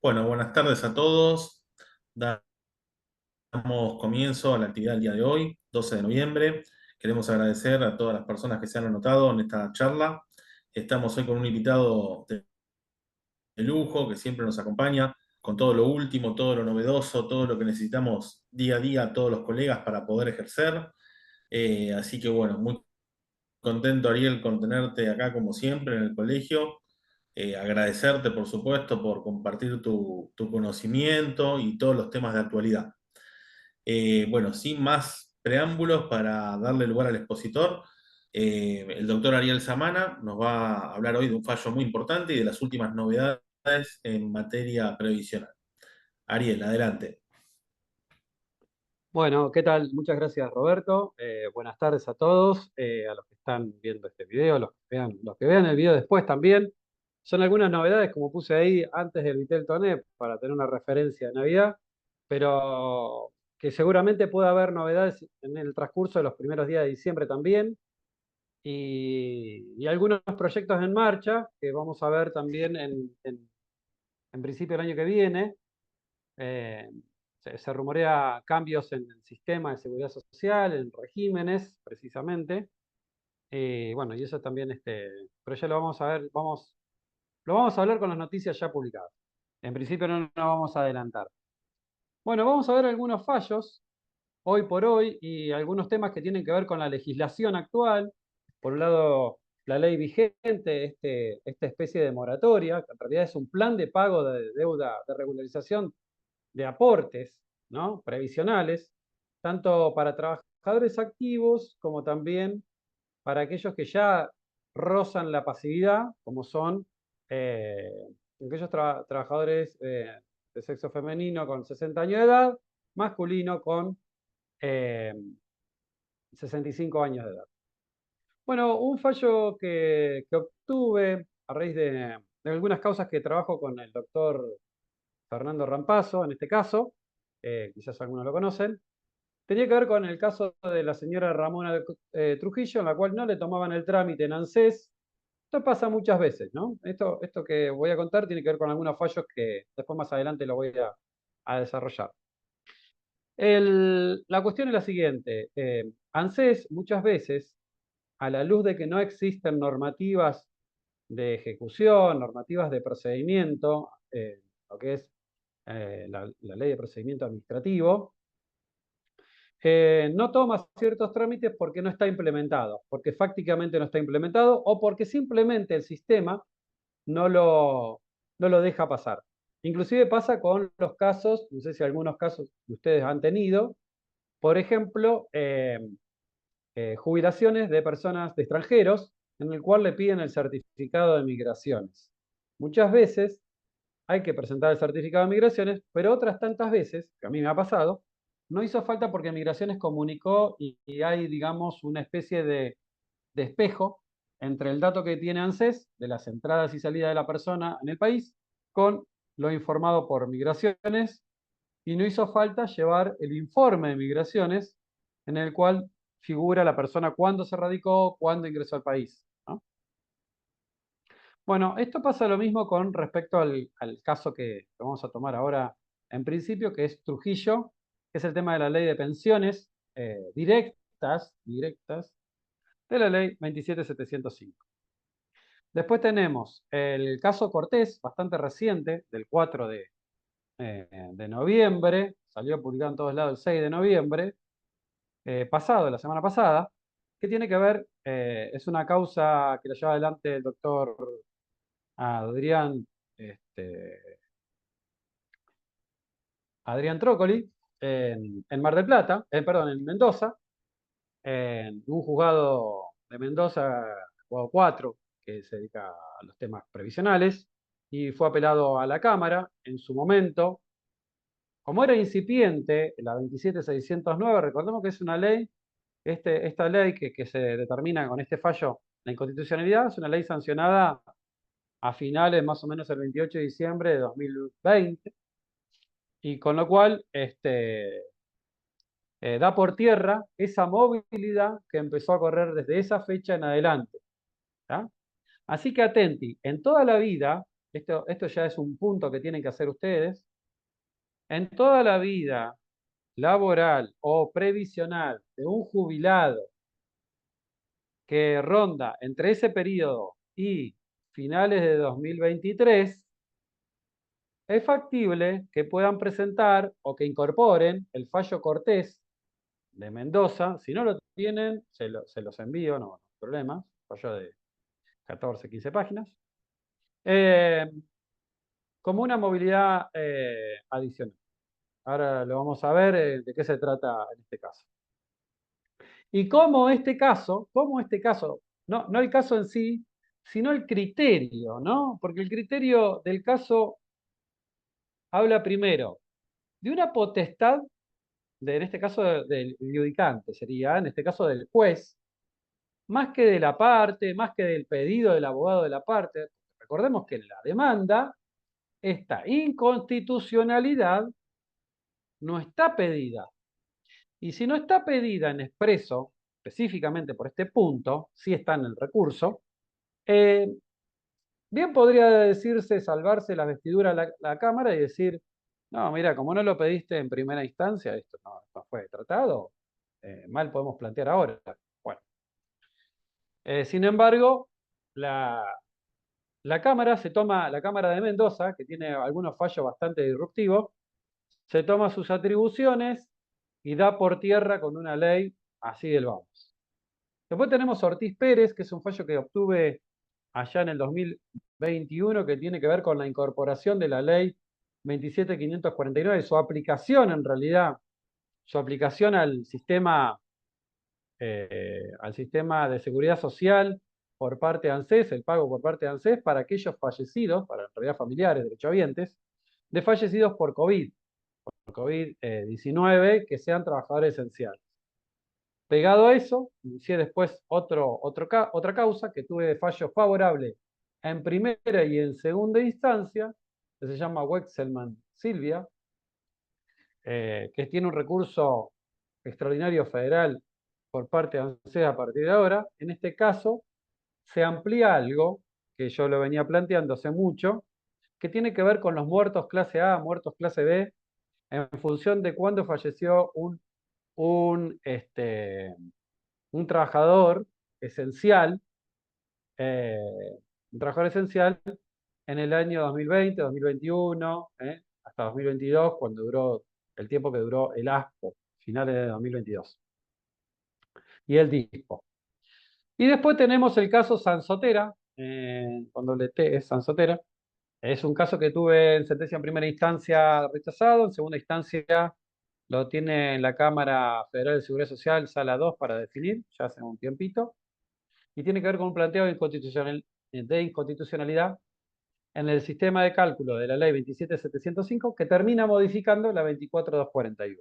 Bueno, buenas tardes a todos. Damos comienzo a la actividad del día de hoy, 12 de noviembre. Queremos agradecer a todas las personas que se han anotado en esta charla. Estamos hoy con un invitado de lujo que siempre nos acompaña con todo lo último, todo lo novedoso, todo lo que necesitamos día a día todos los colegas para poder ejercer. Así que bueno, muy contento, Ariel, con tenerte acá como siempre en el colegio. Agradecerte, por supuesto, por compartir tu conocimiento y todos los temas de actualidad. Bueno, sin más preámbulos, para darle lugar al expositor, el doctor Ariel Samana nos va a hablar hoy de un fallo muy importante y de las últimas novedades en materia previsional. Ariel, adelante. Bueno, ¿qué tal? Muchas gracias, Roberto. Buenas tardes a todos, a los que están viendo este video, los que vean el video después también. Son algunas novedades, como puse ahí antes del Vitel Toné, para tener una referencia de Navidad, pero que seguramente pueda haber novedades en el transcurso de los primeros días de diciembre también, y algunos proyectos en marcha que vamos a ver también en principio del año que viene. Eh, se rumorea cambios en el sistema de seguridad social, en regímenes, precisamente. Bueno, y eso también, pero ya lo vamos a ver, lo vamos a hablar con las noticias ya publicadas. En principio no nos vamos a adelantar. Bueno, vamos a ver algunos fallos hoy por hoy y algunos temas que tienen que ver con la legislación actual. Por un lado, la ley vigente, esta especie de moratoria, que en realidad es un plan de pago de deuda de regularización de aportes, ¿no?, previsionales, tanto para trabajadores activos como también para aquellos que ya rozan la pasividad, como son eh, aquellos trabajadores de sexo femenino con 60 años de edad, masculino con eh, 65 años de edad. Bueno, un fallo que obtuve a raíz de algunas causas que trabajo con el doctor Fernando Rampazo, en este caso, quizás algunos lo conocen, tenía que ver con el caso de la señora Ramona Trujillo, en la cual no le tomaban el trámite en ANSES. Esto pasa muchas veces, ¿no? Esto que voy a contar tiene que ver con algunos fallos que después más adelante lo voy a desarrollar. La cuestión es la siguiente. ANSES muchas veces, a la luz de que no existen normativas de ejecución, normativas de procedimiento, lo que es la ley de procedimiento administrativo, no toma ciertos trámites porque no está implementado, porque fácticamente no está implementado o porque simplemente el sistema no no lo deja pasar. Inclusive pasa con los casos, no sé si algunos casos que ustedes han tenido, por ejemplo, jubilaciones de personas de extranjeros en el cual le piden el certificado de migraciones. Muchas veces hay que presentar el certificado de migraciones, pero otras tantas veces, que a mí me ha pasado, no hizo falta porque Migraciones comunicó y hay, digamos, una especie de espejo entre el dato que tiene ANSES de las entradas y salidas de la persona en el país con lo informado por Migraciones, y no hizo falta llevar el informe de Migraciones en el cual figura la persona cuándo se radicó, cuándo ingresó al país, ¿no? Bueno, esto pasa lo mismo con respecto al caso que vamos a tomar ahora en principio, que es Trujillo, que es el tema de la ley de pensiones directas de la ley 27705. Después tenemos el caso Cortés, bastante reciente, del 4 de noviembre, salió publicado en todos lados el 6 de noviembre, pasado, la semana pasada, que tiene que ver, es una causa que la lleva adelante el doctor Adrián, este, Adrián Trócoli, en Mar del Plata, perdón, en Mendoza, en un juzgado de Mendoza, juzgado 4, que se dedica a los temas previsionales, y fue apelado a la Cámara en su momento. Como era incipiente, la 27609, recordemos que es una ley, esta ley que se determina con este fallo la inconstitucionalidad, es una ley sancionada a finales, más o menos el 28 de diciembre de 2020, y con lo cual da por tierra esa movilidad que empezó a correr desde esa fecha en adelante, ¿tá? Así que atenti, en toda la vida esto ya es un punto que tienen que hacer ustedes, en toda la vida laboral o previsional de un jubilado que ronda entre ese periodo y finales de 2023, es factible que puedan presentar o que incorporen el fallo Cortés de Mendoza. Si no lo tienen, se los envío, no hay problema. Fallo de 14, 15 páginas. Como una movilidad adicional. Ahora lo vamos a ver de qué se trata en este caso. Y cómo este caso, no el caso en sí, sino el criterio, ¿no? Porque el criterio del caso habla primero de una potestad, en este caso del judicante, sería, en este caso del juez, más que de la parte, más que del pedido del abogado de la parte. Recordemos que en la demanda, esta inconstitucionalidad no está pedida. Y si no está pedida en expreso, específicamente por este punto, sí está en el recurso, eh, bien podría decirse, salvarse la vestidura la Cámara y decir, no, mira, como no lo pediste en primera instancia, esto no fue tratado, mal podemos plantear ahora. Bueno, sin embargo, la Cámara la Cámara de Mendoza, que tiene algunos fallos bastante disruptivos, se toma sus atribuciones y da por tierra con una ley así del vamos. Después tenemos Ortiz Pérez, que es un fallo que obtuve allá en el 2021, que tiene que ver con la incorporación de la ley 27.549, su aplicación en realidad, su aplicación al sistema de seguridad social por parte de ANSES, el pago por parte de ANSES para aquellos fallecidos, para en realidad familiares, derechohabientes, de fallecidos por COVID-19, que sean trabajadores esenciales. Pegado a eso, inicié después otra causa que tuve de fallo favorable en primera y en segunda instancia, que se llama Wexelman Silvia, que tiene un recurso extraordinario federal por parte de ANSES a partir de ahora. En este caso, se amplía algo que yo lo venía planteando hace mucho, que tiene que ver con los muertos clase A, muertos clase B, en función de cuándo falleció un, este, un trabajador esencial, eh, un trabajador esencial en el año 2020, 2021, hasta 2022, cuando duró el tiempo que duró el ASPO, finales de 2022, y el DISPO. Y después tenemos el caso Sansotera, con doble T es Sansotera. Es un caso que tuve en sentencia en primera instancia rechazado, en segunda instancia lo tiene en la Cámara Federal de Seguridad Social, sala 2, para definir, ya hace un tiempito, y tiene que ver con un planteo de inconstitucionalidad en el sistema de cálculo de la ley 27.705, que termina modificando la 24.241,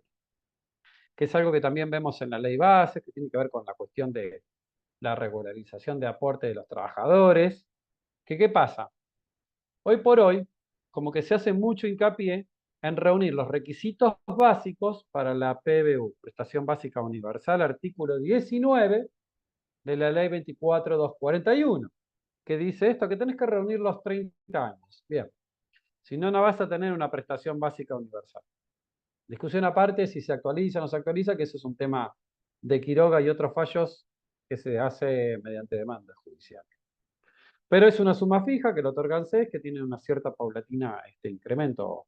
que es algo que también vemos en la ley base, que tiene que ver con la cuestión de la regularización de aporte de los trabajadores. ¿Qué pasa? Hoy por hoy, como que se hace mucho hincapié en reunir los requisitos básicos para la PBU, Prestación Básica Universal, artículo 19 de la ley 24.241, que dice esto, que tenés que reunir los 30 años. Bien, si no, no vas a tener una prestación básica universal. Discusión aparte si se actualiza o no se actualiza, que eso es un tema de Quiroga y otros fallos que se hace mediante demanda judicial. Pero es una suma fija que lo otorga el CES, que tiene una cierta paulatina incremento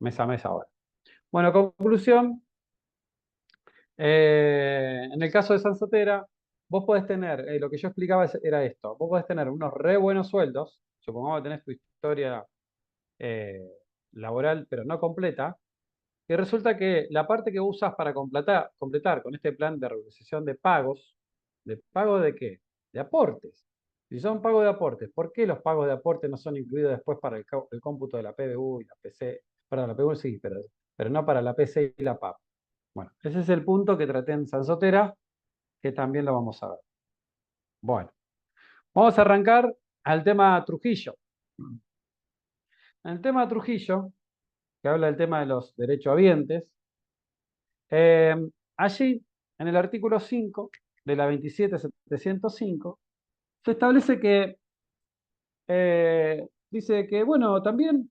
mes a mes ahora. Bueno, conclusión, en el caso de Sansotera, vos podés tener, lo que yo explicaba era esto, vos podés tener unos re buenos sueldos, supongamos que tenés tu historia laboral, pero no completa, y resulta que la parte que usas para completar con este plan de regularización de pagos, ¿de pago de qué? De aportes. Si son pagos de aportes, ¿por qué los pagos de aportes no son incluidos después para el cómputo de la PBU y la PC? Perdón, la PBU sí, pero no para la PC y la PAP. Bueno, ese es el punto que traté en Sansotera, que también lo vamos a ver. Bueno, vamos a arrancar al tema Trujillo. En el tema Trujillo, que habla del tema de los derechohabientes, allí, en el artículo 5 de la 27.705, se establece que dice que, bueno, también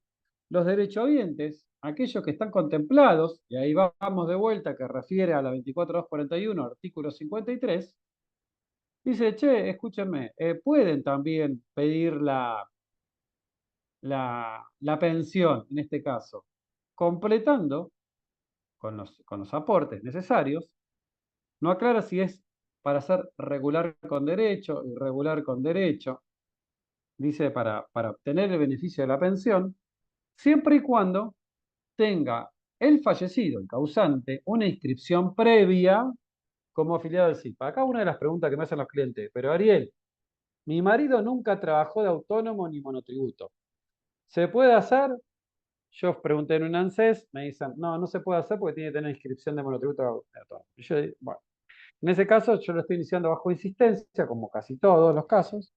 los derechohabientes, aquellos que están contemplados, y ahí vamos de vuelta, que refiere a la 24.241, artículo 53, dice, che, escúchenme, pueden también pedir la pensión, en este caso, completando con los aportes necesarios. No aclara si es para ser regular con derecho, irregular con derecho, dice para obtener el beneficio de la pensión, siempre y cuando tenga el fallecido, el causante, una inscripción previa como afiliado al SIPA. Acá una de las preguntas que me hacen los clientes, pero Ariel, mi marido nunca trabajó de autónomo ni monotributo. ¿Se puede hacer? Yo pregunté en un ANSES, me dicen, no, no se puede hacer porque tiene que tener inscripción de monotributo autónomo. Y yo, bueno, en ese caso yo lo estoy iniciando bajo insistencia, como casi todos los casos.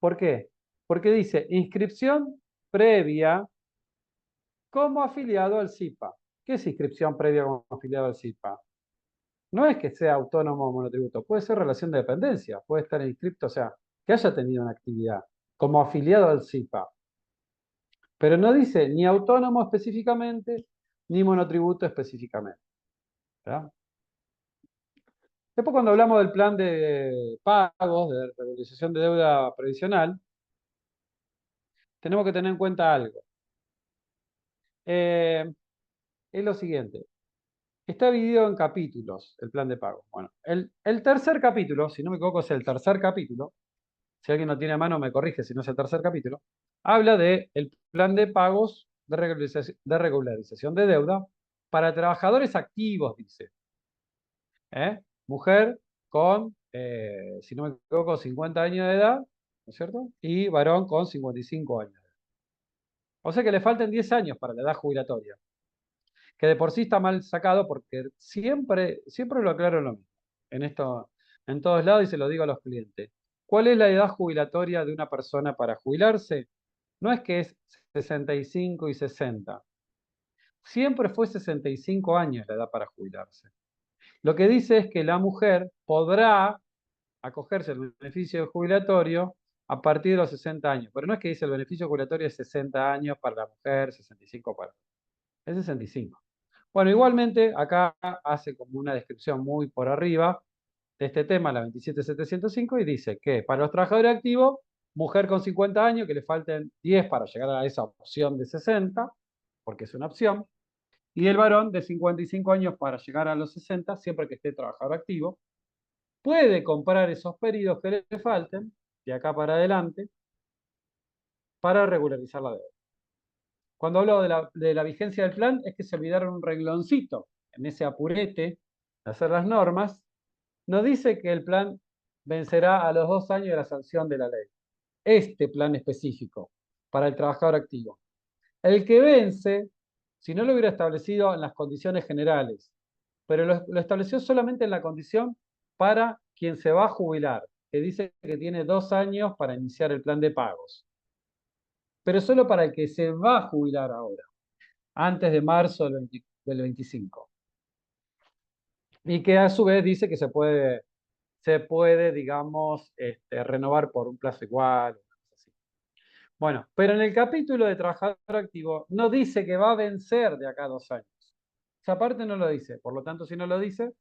¿Por qué? Porque dice inscripción previa como afiliado al SIPA. ¿Qué es inscripción previa como afiliado al SIPA? No es que sea autónomo o monotributo, puede ser relación de dependencia, puede estar inscripto, o sea, que haya tenido una actividad como afiliado al SIPA. Pero no dice ni autónomo específicamente, ni monotributo específicamente. ¿Verdad? Después, cuando hablamos del plan de pagos, de regularización de deuda previsional, tenemos que tener en cuenta algo. Es lo siguiente. Está dividido en capítulos el plan de pago. Bueno, el tercer capítulo, si no me equivoco, es el tercer capítulo. Si alguien no tiene a mano, me corrige si no es el tercer capítulo. Habla del plan de pagos de regularización de deuda para trabajadores activos, dice. Mujer con, si no me equivoco, 50 años de edad, ¿no es cierto? Y varón con 55 años. O sea que le faltan 10 años para la edad jubilatoria, que de por sí está mal sacado porque siempre lo aclaro lo mismo. En esto, en todos lados y se lo digo a los clientes. ¿Cuál es la edad jubilatoria de una persona para jubilarse? No es que es 65 y 60. Siempre fue 65 años la edad para jubilarse. Lo que dice es que la mujer podrá acogerse al beneficio jubilatorio a partir de los 60 años. Pero no es que dice el beneficio jubilatorio es 60 años para la mujer, 65 para el hombre. Es 65. Bueno, igualmente acá hace como una descripción muy por arriba de este tema, la 27705, y dice que para los trabajadores activos, mujer con 50 años, que le falten 10 para llegar a esa opción de 60, porque es una opción, y el varón de 55 años para llegar a los 60, siempre que esté trabajador activo, puede comprar esos periodos que le falten, de acá para adelante, para regularizar la deuda. Cuando hablo de la vigencia del plan, es que se olvidaron un rengloncito en ese apurete de hacer las normas. No dice que el plan vencerá a los 2 años de la sanción de la ley. Este plan específico para el trabajador activo. El que vence, si no lo hubiera establecido en las condiciones generales, pero lo estableció solamente en la condición para quien se va a jubilar, que dice que tiene 2 años para iniciar el plan de pagos, pero solo para el que se va a jubilar ahora, antes de marzo del 25. Y que a su vez dice que se puede, digamos, renovar por un plazo igual. Así. Bueno, pero en el capítulo de trabajador activo no dice que va a vencer de acá a 2 años. Esa parte no lo dice. Por lo tanto, si no lo dice,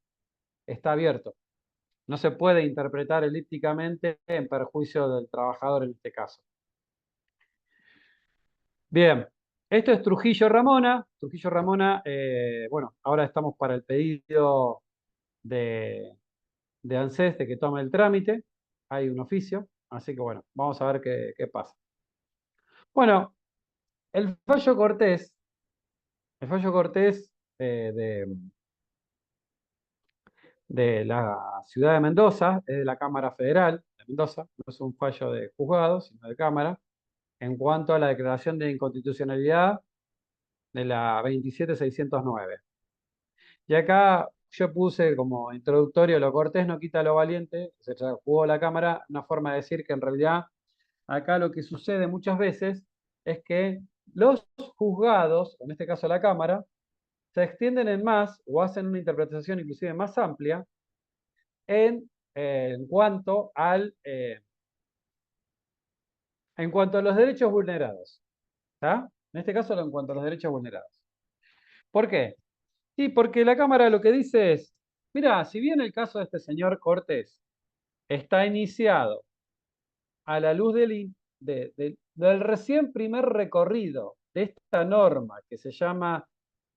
está abierto. No se puede interpretar elípticamente en perjuicio del trabajador en este caso. Bien, esto es Trujillo Ramona. Trujillo Ramona, bueno, ahora estamos para el pedido de ANSES de que tome el trámite. Hay un oficio, así que bueno, vamos a ver qué pasa. Bueno, el fallo Cortés de la ciudad de Mendoza, es de la Cámara Federal de Mendoza, no es un fallo de juzgado, sino de Cámara, en cuanto a la declaración de inconstitucionalidad de la 27609. Y acá yo puse como introductorio lo cortés no quita lo valiente, se jugó la Cámara, una forma de decir que en realidad acá lo que sucede muchas veces es que los juzgados, en este caso la Cámara, se extienden en más o hacen una interpretación inclusive más amplia en cuanto En cuanto a los derechos vulnerados, ¿está? En este caso, en cuanto a los derechos vulnerados. ¿Por qué? Y porque la Cámara lo que dice es, mira, si bien el caso de este señor Cortés está iniciado a la luz del recién primer recorrido de esta norma que se llama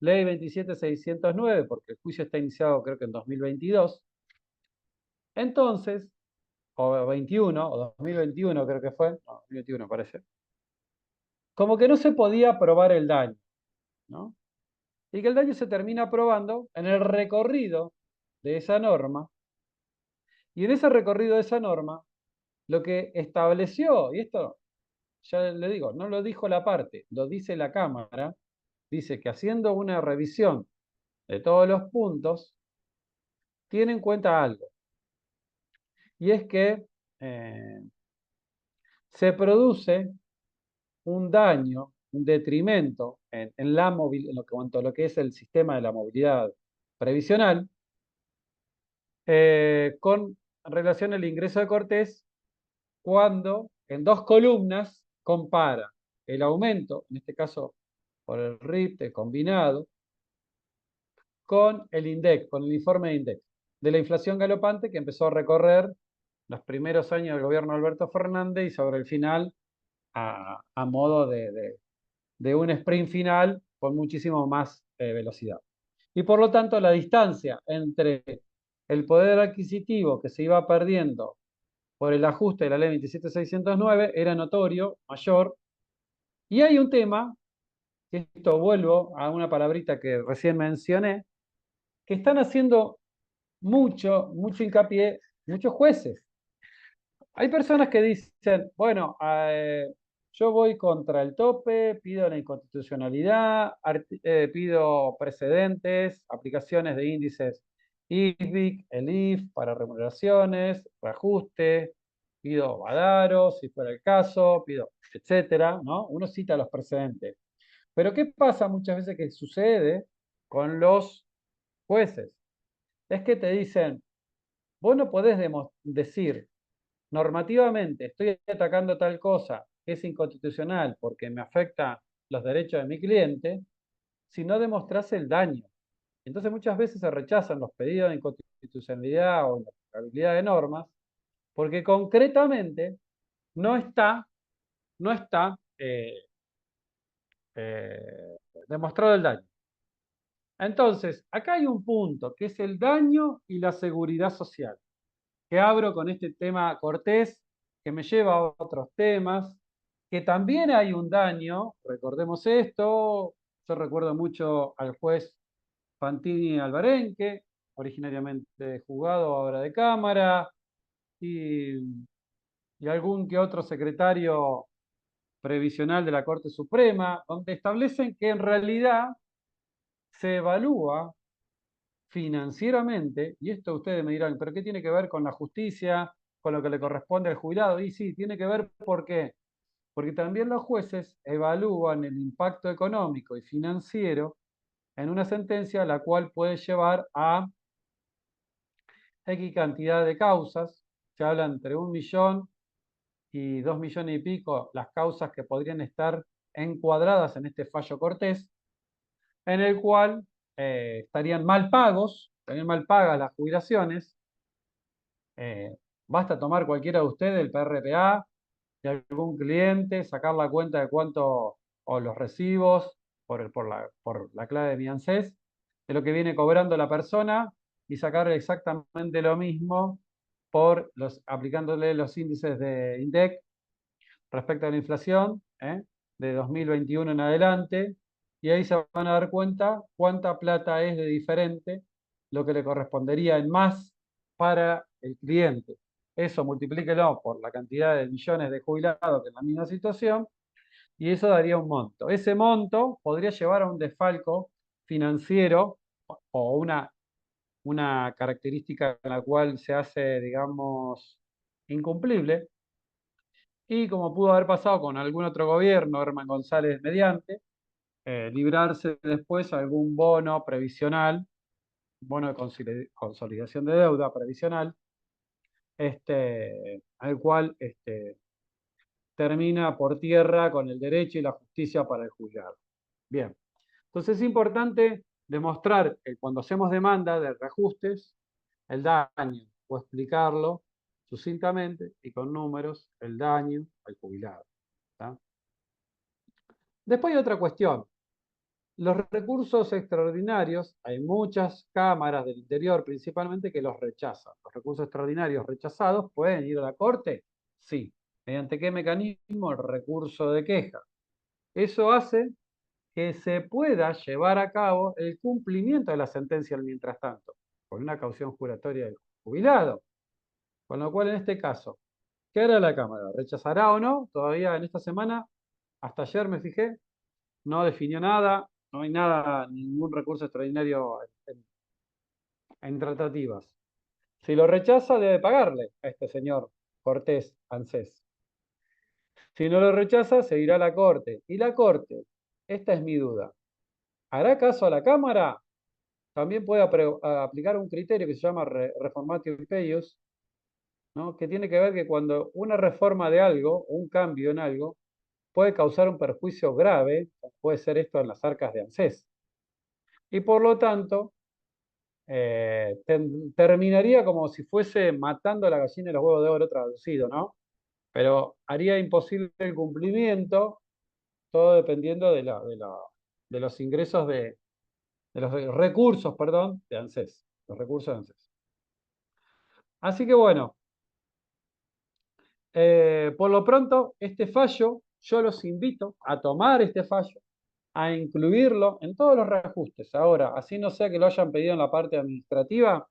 Ley 27609, porque el juicio está iniciado creo que en 2022, entonces, o 21, o 2021 creo que fue, no, 2021 parece, como que no se podía probar el daño, ¿no? Y que el daño se termina probando en el recorrido de esa norma, y en ese recorrido de esa norma, lo que estableció, y esto ya le digo, no lo dijo la parte, lo dice la Cámara, dice que haciendo una revisión de todos los puntos, tiene en cuenta algo, y es que eh, se produce un daño, un detrimento en cuanto a lo que es el sistema de la movilidad previsional, con relación al ingreso de Cortés, cuando en dos columnas compara el aumento, en este caso por el RIPTE combinado, con el INDEC, con el informe de INDEC, de la inflación galopante que empezó a recorrer los primeros años del gobierno de Alberto Fernández y sobre el final a modo de un sprint final con muchísimo más velocidad. Y por lo tanto la distancia entre el poder adquisitivo que se iba perdiendo por el ajuste de la ley 27609 era notorio, mayor. Y hay un tema, que esto vuelvo a una palabrita que recién mencioné, que están haciendo mucho hincapié muchos jueces. Hay personas que dicen, bueno, yo voy contra el tope, pido la inconstitucionalidad, pido precedentes, aplicaciones de índices IFBIC, el IF para remuneraciones, reajuste, pido Badaro, si fuera el caso, pido, etcétera, ¿no? Uno cita los precedentes. Pero ¿qué pasa muchas veces que sucede con los jueces? Es que te dicen, vos no podés decir normativamente estoy atacando tal cosa que es inconstitucional porque me afecta los derechos de mi cliente, si no demostrás el daño. Entonces muchas veces se rechazan los pedidos de inconstitucionalidad o inaplicabilidad de normas porque concretamente no está, no está demostrado el daño. Entonces, acá hay un punto que es el daño y la seguridad social, que abro con este tema Cortés, que me lleva a otros temas, que también hay un daño, recordemos esto, yo recuerdo mucho al juez Fantini Alvarenque, originariamente juzgado, ahora de Cámara, y, y algún que otro secretario previsional de la Corte Suprema, donde establecen que en realidad se evalúa financieramente, y esto ustedes me dirán, pero ¿qué tiene que ver con la justicia, con lo que le corresponde al jubilado? Y sí, tiene que ver ¿por qué? Porque también los jueces evalúan el impacto económico y financiero en una sentencia, la cual puede llevar a X cantidad de causas. Se habla entre 1 millón y 2 millones y pico las causas que podrían estar encuadradas en este fallo Cortés, en el cual estarían mal pagos, estarían mal pagas las jubilaciones. Basta tomar cualquiera de ustedes el PRPA de algún cliente, sacar la cuenta de cuánto, o los recibos por la clave de mi ANSES, de lo que viene cobrando la persona y sacar exactamente lo mismo aplicándole los índices de INDEC respecto a la inflación, de 2021 en adelante, y ahí se van a dar cuenta cuánta plata es de diferente lo que le correspondería en más para el cliente. Eso multiplíquelo por la cantidad de millones de jubilados que en la misma situación, y eso daría un monto. Ese monto podría llevar a un desfalco financiero o una característica en la cual se hace, digamos, incumplible, y como pudo haber pasado con algún otro gobierno, Herman González mediante, librarse después algún bono previsional, bono de consolidación de deuda previsional, al cual termina por tierra con el derecho y la justicia para el juzgado. Bien, entonces es importante demostrar que cuando hacemos demanda de reajustes, el daño, o explicarlo sucintamente y con números, el daño al jubilado. ¿Tá? Después hay otra cuestión. Los recursos extraordinarios, hay muchas cámaras del interior principalmente que los rechazan. Los recursos extraordinarios rechazados pueden ir a la corte, sí. ¿Mediante qué mecanismo? El recurso de queja. Eso hace que se pueda llevar a cabo el cumplimiento de la sentencia mientras tanto, con una caución juratoria del jubilado. Con lo cual, en este caso, ¿qué hará la Cámara? ¿Rechazará o no? Todavía en esta semana, hasta ayer me fijé, no definió nada, no hay nada, ningún recurso extraordinario en tratativas. Si lo rechaza, debe pagarle a este señor Cortés ANSES. Si no lo rechaza, seguirá a la Corte. Y la Corte, esta es mi duda, ¿hará caso a la Cámara? También puede aplicar un criterio que se llama reformatio impeius, ¿no? Que tiene que ver que cuando una reforma de algo, un cambio en algo, puede causar un perjuicio grave, puede ser esto en las arcas de ANSES. Y por lo tanto, terminaría como si fuese matando a la gallina y los huevos de oro traducido, ¿no? Pero haría imposible el cumplimiento, todo dependiendo de los ingresos de los recursos, perdón, de ANSES, los recursos de ANSES. Así que bueno, por lo pronto, este fallo, yo los invito a tomar este fallo, a incluirlo en todos los reajustes. Ahora, así no sea que lo hayan pedido en la parte administrativa,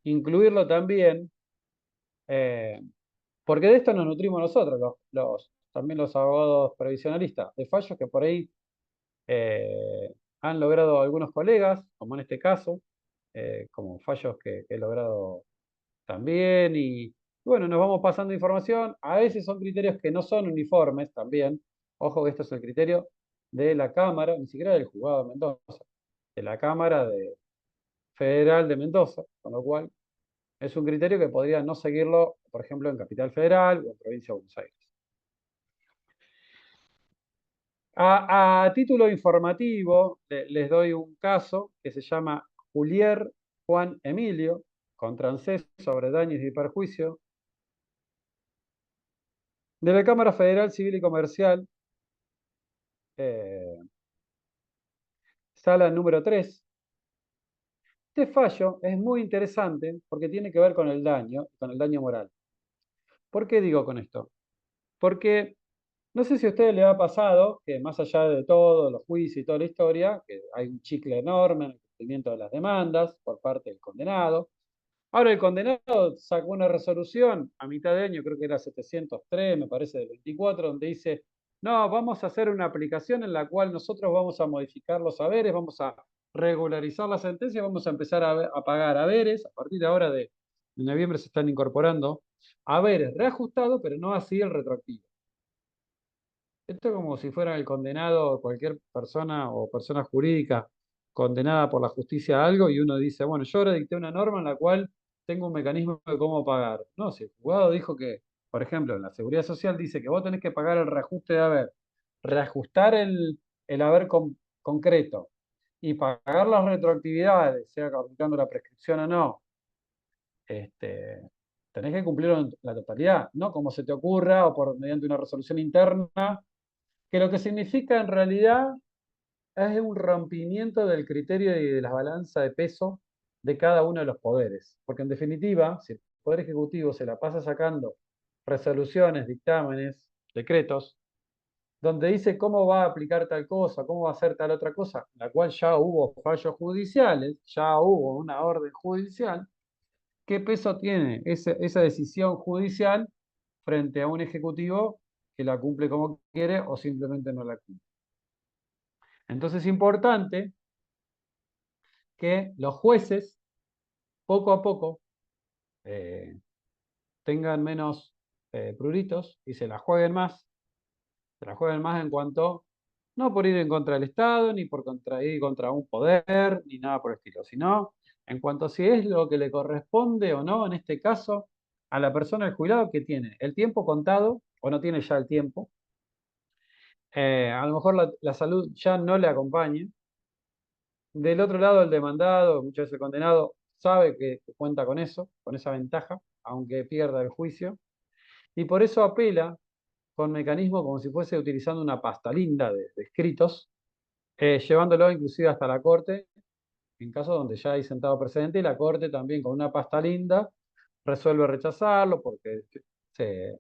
incluirlo también, porque de esto nos nutrimos nosotros, también los abogados previsionalistas, de fallos que por ahí han logrado algunos colegas, como en este caso, como fallos que he logrado también, y bueno, nos vamos pasando información. A veces son criterios que no son uniformes también. Ojo que esto es el criterio de la Cámara, ni siquiera del juzgado de Mendoza, de la Cámara Federal de Mendoza, con lo cual es un criterio que podría no seguirlo, por ejemplo, en Capital Federal o en Provincia de Buenos Aires. A título informativo, les doy un caso que se llama Julier Juan Emilio contra ANSES sobre daños y perjuicio de la Cámara Federal Civil y Comercial, sala número 3. Este fallo es muy interesante porque tiene que ver con el daño moral. ¿Por qué digo con esto? Porque no sé si a ustedes les ha pasado que más allá de todo, los juicios y toda la historia, que hay un chicle enorme en el cumplimiento de las demandas por parte del condenado. Ahora el condenado sacó una resolución a mitad de año, creo que era 703, me parece, del 24, donde dice, no, vamos a hacer una aplicación en la cual nosotros vamos a modificar los haberes, vamos a regularizar la sentencia, vamos a empezar a pagar haberes, a partir de ahora de noviembre se están incorporando haberes reajustados, pero no así el retroactivo. Esto es como si fuera el condenado, cualquier persona o persona jurídica condenada por la justicia a algo y uno dice, bueno, yo ahora dicté una norma en la cual tengo un mecanismo de cómo pagar. No, si el juzgado dijo que, por ejemplo, en la Seguridad Social dice que vos tenés que pagar el reajuste de haber, reajustar el haber concreto y pagar las retroactividades, sea aplicando la prescripción o no, tenés que cumplirlo en la totalidad, no como se te ocurra o por mediante una resolución interna que lo que significa en realidad es un rompimiento del criterio y de la balanza de peso de cada uno de los poderes. Porque en definitiva, si el Poder Ejecutivo se la pasa sacando resoluciones, dictámenes, decretos, donde dice cómo va a aplicar tal cosa, cómo va a hacer tal otra cosa, la cual ya hubo fallos judiciales, ya hubo una orden judicial, ¿qué peso tiene esa decisión judicial frente a un ejecutivo que la cumple como quiere o simplemente no la cumple? Entonces es importante que los jueces, poco a poco, eh, tengan menos pruritos y se la jueguen más en cuanto, no por ir en contra del Estado, ni por ir contra un poder, ni nada por el estilo, sino en cuanto a si es lo que le corresponde o no, en este caso, a la persona del jubilado que tiene el tiempo contado o no tiene ya el tiempo. A lo mejor la salud ya no le acompaña. Del otro lado, el demandado, muchas veces el condenado, sabe que cuenta con eso, con esa ventaja, aunque pierda el juicio, y por eso apela con mecanismos como si fuese utilizando una pasta linda de escritos, llevándolo inclusive hasta la corte, en casos donde ya hay sentado precedente, y la corte también con una pasta linda resuelve rechazarlo porque se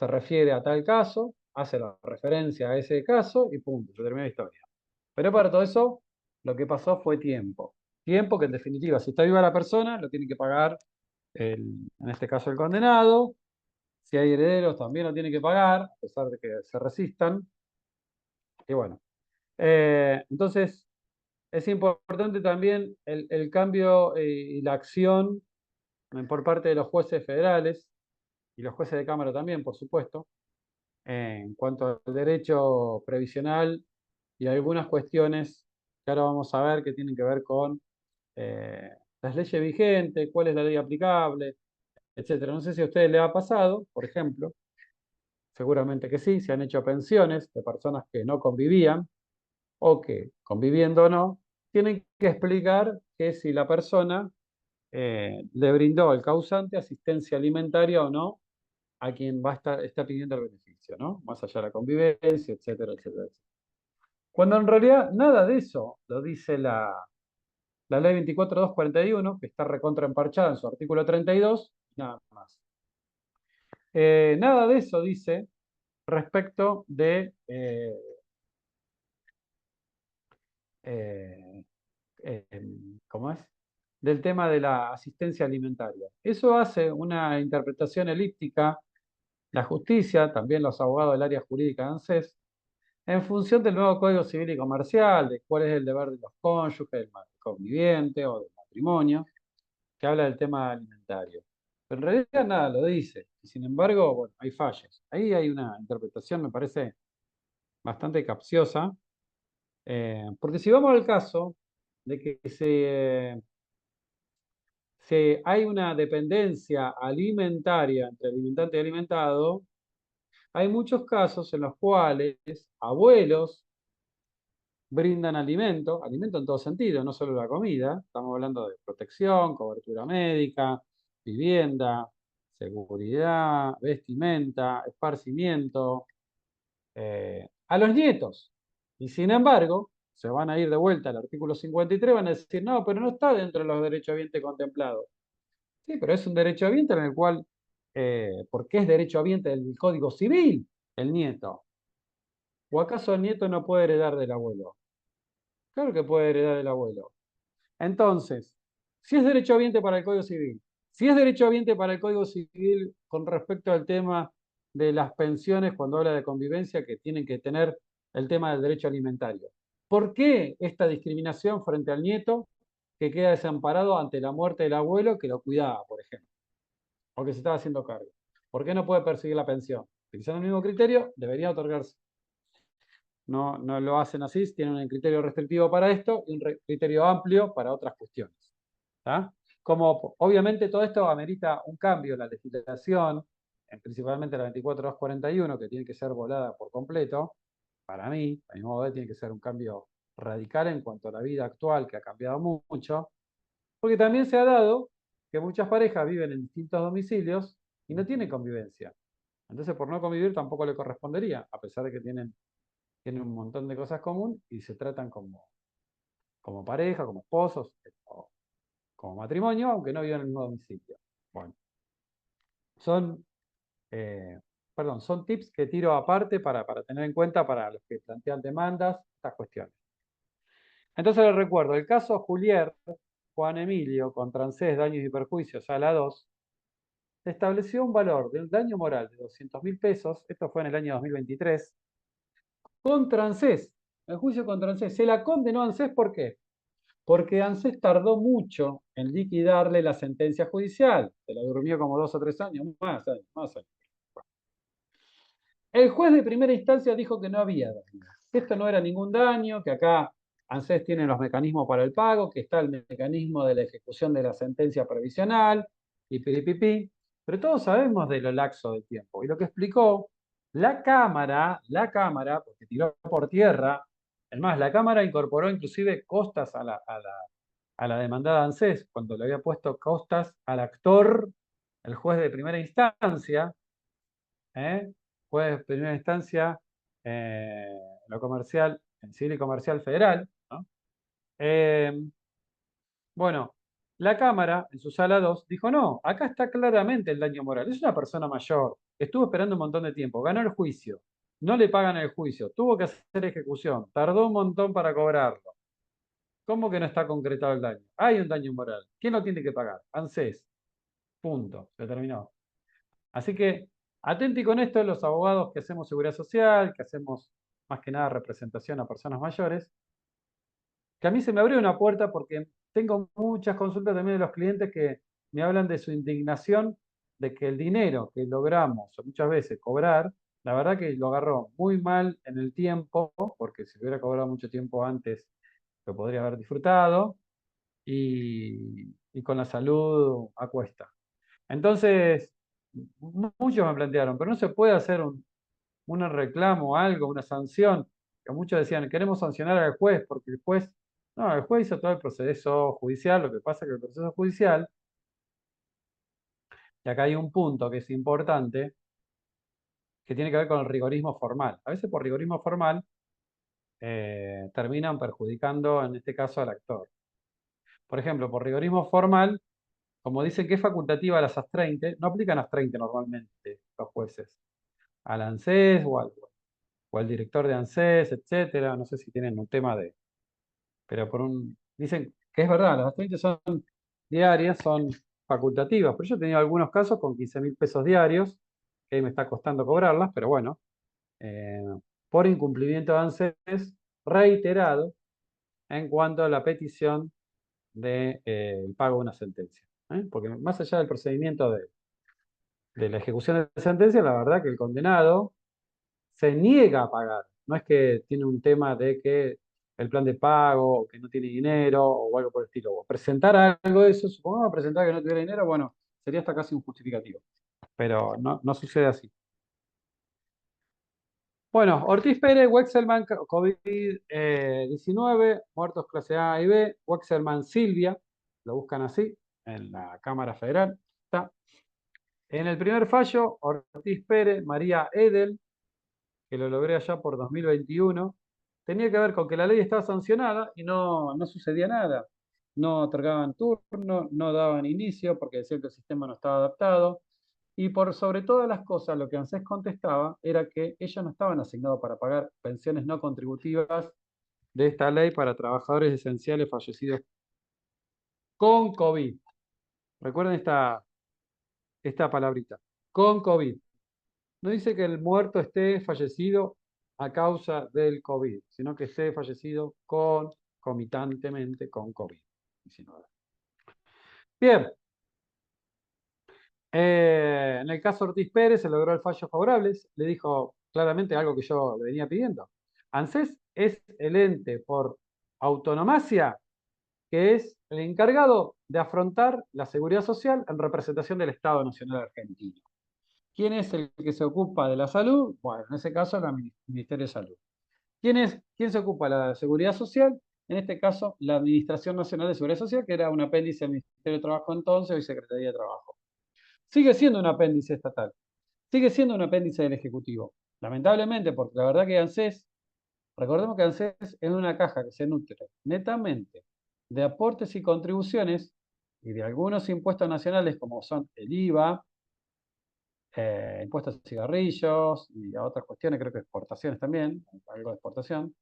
refiere a tal caso, hace la referencia a ese caso y punto, se termina la historia. Pero para todo eso, lo que pasó fue tiempo. Tiempo que en definitiva, si está viva la persona, lo tiene que pagar, en este caso el condenado. Si hay herederos, también lo tiene que pagar, a pesar de que se resistan. Y bueno, entonces es importante también el cambio y la acción por parte de los jueces federales y los jueces de Cámara también, por supuesto, en cuanto al derecho previsional y algunas cuestiones que ahora vamos a ver que tienen que ver con las leyes vigentes, cuál es la ley aplicable, etcétera. No sé si a ustedes les ha pasado, por ejemplo, seguramente que sí, se han hecho pensiones de personas que no convivían o que, conviviendo o no, tienen que explicar que si la persona le brindó al causante asistencia alimentaria o no a quien va a está pidiendo el beneficio, ¿no? Más allá de la convivencia, etcétera, etcétera, etcétera. Cuando en realidad nada de eso lo dice la ley 24.241, que está recontra emparchada en su artículo 32, nada más. Nada de eso dice respecto de eh, ¿cómo es? Del tema de la asistencia alimentaria. Eso hace una interpretación elíptica, la justicia, también los abogados del área jurídica de ANSES, en función del nuevo Código Civil y Comercial, de cuál es el deber de los cónyuges, del conviviente o del matrimonio, que habla del tema alimentario. Pero en realidad nada lo dice. Y sin embargo, bueno, hay fallos. Ahí hay una interpretación, me parece, bastante capciosa, porque si vamos al caso de que hay una dependencia alimentaria entre alimentante y alimentado, hay muchos casos en los cuales abuelos brindan alimento, alimento en todo sentido, no solo la comida, estamos hablando de protección, cobertura médica, vivienda, seguridad, vestimenta, esparcimiento, a los nietos. Y sin embargo, se van a ir de vuelta al artículo 53, van a decir, no, pero no está dentro de los derechos habientes contemplados. Sí, pero es un derecho habiente en el cual, porque es derecho habiente del Código Civil, el nieto. ¿O acaso el nieto no puede heredar del abuelo? Claro que puede heredar del abuelo. Entonces, si es derecho habiente para el Código Civil, si es derecho habiente para el Código Civil con respecto al tema de las pensiones cuando habla de convivencia que tienen que tener el tema del derecho alimentario, ¿por qué esta discriminación frente al nieto que queda desamparado ante la muerte del abuelo que lo cuidaba, por ejemplo, o que se estaba haciendo cargo? ¿Por qué no puede perseguir la pensión? Utilizando el mismo criterio, debería otorgarse. No, no lo hacen así, tienen un criterio restrictivo para esto y un criterio amplio para otras cuestiones. ¿Tá? Como obviamente todo esto amerita un cambio en la legislación, principalmente la 24.241, que tiene que ser volada por completo, para mí, a mi modo de ver, tiene que ser un cambio radical en cuanto a la vida actual, que ha cambiado mucho, porque también se ha dado que muchas parejas viven en distintos domicilios y no tienen convivencia. Entonces, por no convivir tampoco le correspondería, a pesar de que tienen un montón de cosas comunes y se tratan como pareja, como esposos, o como matrimonio, aunque no vivan en el mismo domicilio. Bueno, son, eh, son tips que tiro aparte para tener en cuenta para los que plantean demandas, estas cuestiones. Entonces les recuerdo, el caso Julier, Juan Emilio, contra ANSES, daños y perjuicios, a la 2, estableció un valor de un daño moral de 200.000 pesos, esto fue en el año 2023, contra ANSES. El juicio contra ANSES. Se la condenó a ANSES, ¿por qué? Porque ANSES tardó mucho en liquidarle la sentencia judicial. Se la durmió como 2 o 3 años, más años. El juez de primera instancia dijo que no había daño, que esto no era ningún daño, que acá ANSES tiene los mecanismos para el pago, que está el mecanismo de la ejecución de la sentencia provisional, y piripipi. Pero todos sabemos de lo laxo del tiempo. Y lo que explicó porque tiró por tierra, es más, la Cámara incorporó inclusive costas a la demandada ANSES, cuando le había puesto costas al actor, el juez de primera instancia, ¿eh? Juez de primera instancia, eh, lo comercial, en civil y comercial federal, ¿no? Eh, bueno, la Cámara, en su sala 2 dijo, no, acá está claramente el daño moral. Es una persona mayor, estuvo esperando un montón de tiempo, ganó el juicio, no le pagan el juicio, tuvo que hacer ejecución, tardó un montón para cobrarlo. ¿Cómo que no está concretado el daño? Hay un daño moral. ¿Quién lo tiene que pagar? ANSES. Punto. Se terminó. Así que, atenti con esto, los abogados que hacemos seguridad social, que hacemos más que nada representación a personas mayores, que a mí se me abrió una puerta porque tengo muchas consultas también de los clientes que me hablan de su indignación de que el dinero que logramos muchas veces cobrar, la verdad que lo agarró muy mal en el tiempo, porque si lo hubiera cobrado mucho tiempo antes, lo podría haber disfrutado, y con la salud a cuesta. Entonces, muchos me plantearon, pero no se puede hacer un reclamo, algo, una sanción, que muchos decían, queremos sancionar al juez, porque el juez, no, el juez hizo todo el proceso judicial, lo que pasa es que el proceso judicial, y acá hay un punto que es importante, que tiene que ver con el rigorismo formal. A veces por rigorismo formal terminan perjudicando, en este caso, al actor. Por ejemplo, por rigorismo formal, como dicen que es facultativa las AS 30, no aplican AS 30 normalmente los jueces. Al ANSES o al director de ANSES, etcétera. No sé si tienen un tema de. Pero dicen que es verdad, las AS 30 son diarias, son facultativas. Pero yo he tenido algunos casos con 15.000 pesos diarios, que ahí me está costando cobrarlas, pero bueno, eh, por incumplimiento de ANSES reiterado en cuanto a la petición del pago de una sentencia. Porque más allá del procedimiento de la ejecución de sentencia, la verdad que el condenado se niega a pagar. No es que tiene un tema de que el plan de pago, o que no tiene dinero, o algo por el estilo. O presentar algo de eso, supongamos presentar que no tuviera dinero, bueno, sería hasta casi un justificativo. Pero no sucede así. Bueno, Ortiz Pérez, Wexelman, COVID-19, muertos clase A y B, Wexelman Silvia, lo buscan así, en la Cámara Federal. Está. En el primer fallo, Ortiz Pérez, María Edel, que lo logré allá por 2021, tenía que ver con que la ley estaba sancionada y no sucedía nada. No otorgaban turno, no daban inicio porque decían que el sistema no estaba adaptado. Y por sobre todas las cosas, lo que ANSES contestaba era que ellos no estaban asignados para pagar pensiones no contributivas de esta ley para trabajadores esenciales fallecidos con COVID. Recuerden esta palabrita, con COVID. No dice que el muerto esté fallecido a causa del COVID, sino que esté fallecido concomitantemente con COVID-19. Bien, en el caso Ortiz Pérez se logró el fallo favorable, le dijo claramente algo que yo le venía pidiendo. ANSES es el ente por autonomacia que es el encargado de afrontar la seguridad social en representación del Estado Nacional Argentino. ¿Quién es el que se ocupa de la salud? Bueno, en ese caso, el Ministerio de Salud. ¿Quién se ocupa de la seguridad social? En este caso, la Administración Nacional de Seguridad Social, que era un apéndice del Ministerio de Trabajo entonces, hoy Secretaría de Trabajo. Sigue siendo un apéndice estatal, sigue siendo un apéndice del Ejecutivo. Lamentablemente, porque la verdad que ANSES, recordemos que ANSES es una caja que se nutre netamente de aportes y contribuciones y de algunos impuestos nacionales como son el IVA, impuestos a cigarrillos y a otras cuestiones, creo que exportaciones también, algo de exportación,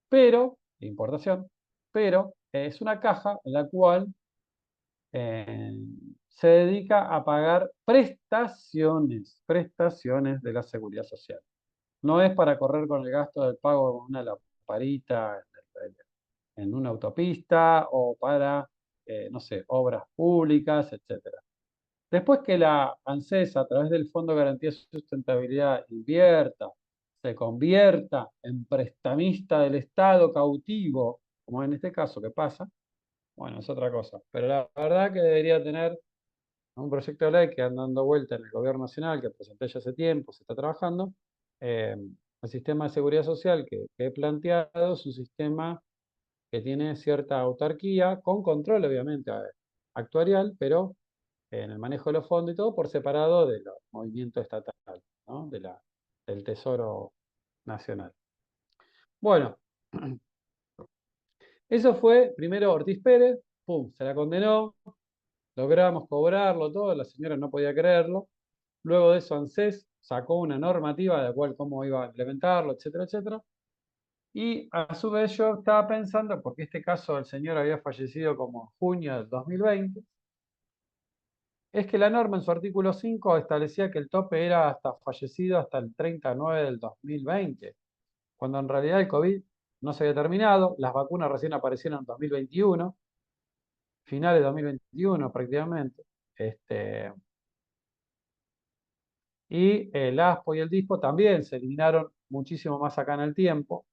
pero, de importación, pero es una caja en la cual eh, se dedica a pagar prestaciones de la seguridad social. No es para correr con el gasto del pago de una lamparita en una autopista o para, no sé, obras públicas, etcétera. Después que la ANSES, a través del Fondo de Garantía de Sustentabilidad, invierta, se convierta en prestamista del Estado cautivo, como en este caso que pasa, bueno, es otra cosa. Pero la verdad que debería tener un proyecto de ley que anda dando vuelta en el gobierno nacional, que presenté ya hace tiempo, se está trabajando. El sistema de seguridad social que he planteado es un sistema que tiene cierta autarquía, con control obviamente actuarial, pero en el manejo de los fondos y todo por separado de los movimientos estatales, ¿no? Del Tesoro Nacional. Bueno, eso fue primero Ortiz Pérez, pum, se la condenó, logramos cobrarlo todo, la señora no podía creerlo. Luego de eso ANSES sacó una normativa de la cual cómo iba a implementarlo, etcétera, etcétera. Y a su vez yo estaba pensando, porque este caso del señor había fallecido como en junio del 2020, es que la norma en su artículo 5 establecía que el tope era hasta fallecido hasta el 30/9 del 2020, cuando en realidad el COVID no se había terminado, las vacunas recién aparecieron en 2021, finales de 2021 prácticamente. Y el ASPO y el DISPO también se eliminaron muchísimo más acá en el tiempo.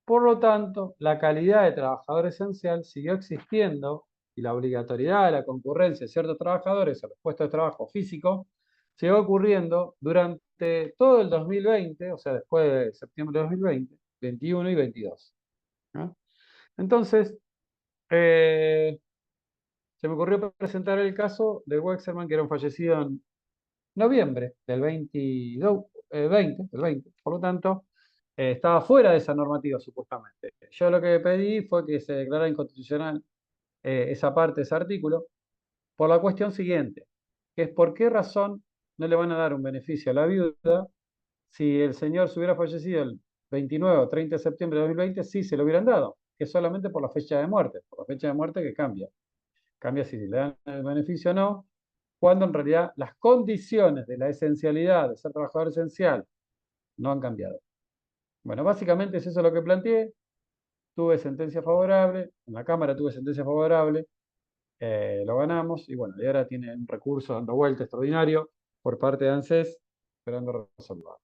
Por lo tanto, la calidad de trabajador esencial siguió existiendo y la obligatoriedad de la concurrencia de ciertos trabajadores a los puestos de trabajo físico siguió ocurriendo durante todo el 2020, o sea, después de septiembre de 2020, 21 y 22. ¿No? Entonces, se me ocurrió presentar el caso de Wexelman, que era un fallecido en noviembre del 22, 20, del 20. Por lo tanto, estaba fuera de esa normativa supuestamente. Yo lo que pedí fue que se declarara inconstitucional esa parte, ese artículo, por la cuestión siguiente, que es por qué razón no le van a dar un beneficio a la viuda si el señor se hubiera fallecido el 29 o 30 de septiembre de 2020, sí se lo hubieran dado, que es solamente por la fecha de muerte, por la fecha de muerte que cambia. Cambia si le dan el beneficio o no, cuando en realidad las condiciones de la esencialidad de ser trabajador esencial no han cambiado. Bueno, básicamente es eso lo que planteé. Tuve sentencia favorable, en la Cámara tuve sentencia favorable, lo ganamos y bueno, y ahora tiene un recurso dando vuelta extraordinario por parte de ANSES, esperando resolver.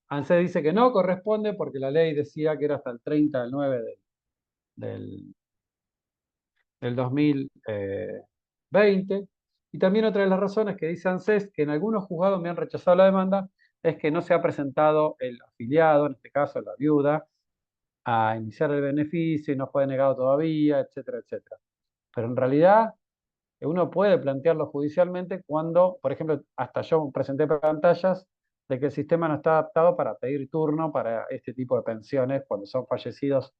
ANSES dice que no corresponde porque la ley decía que era hasta el 30 del 9 del, del 2020. Y también otra de las razones que dice ANSES, que en algunos juzgados me han rechazado la demanda, es que no se ha presentado el afiliado, en este caso la viuda, a iniciar el beneficio y no fue denegado todavía, etcétera, etcétera. Pero en realidad uno puede plantearlo judicialmente cuando, por ejemplo, hasta yo presenté pantallas de que el sistema no está adaptado para pedir turno para este tipo de pensiones cuando son fallecidos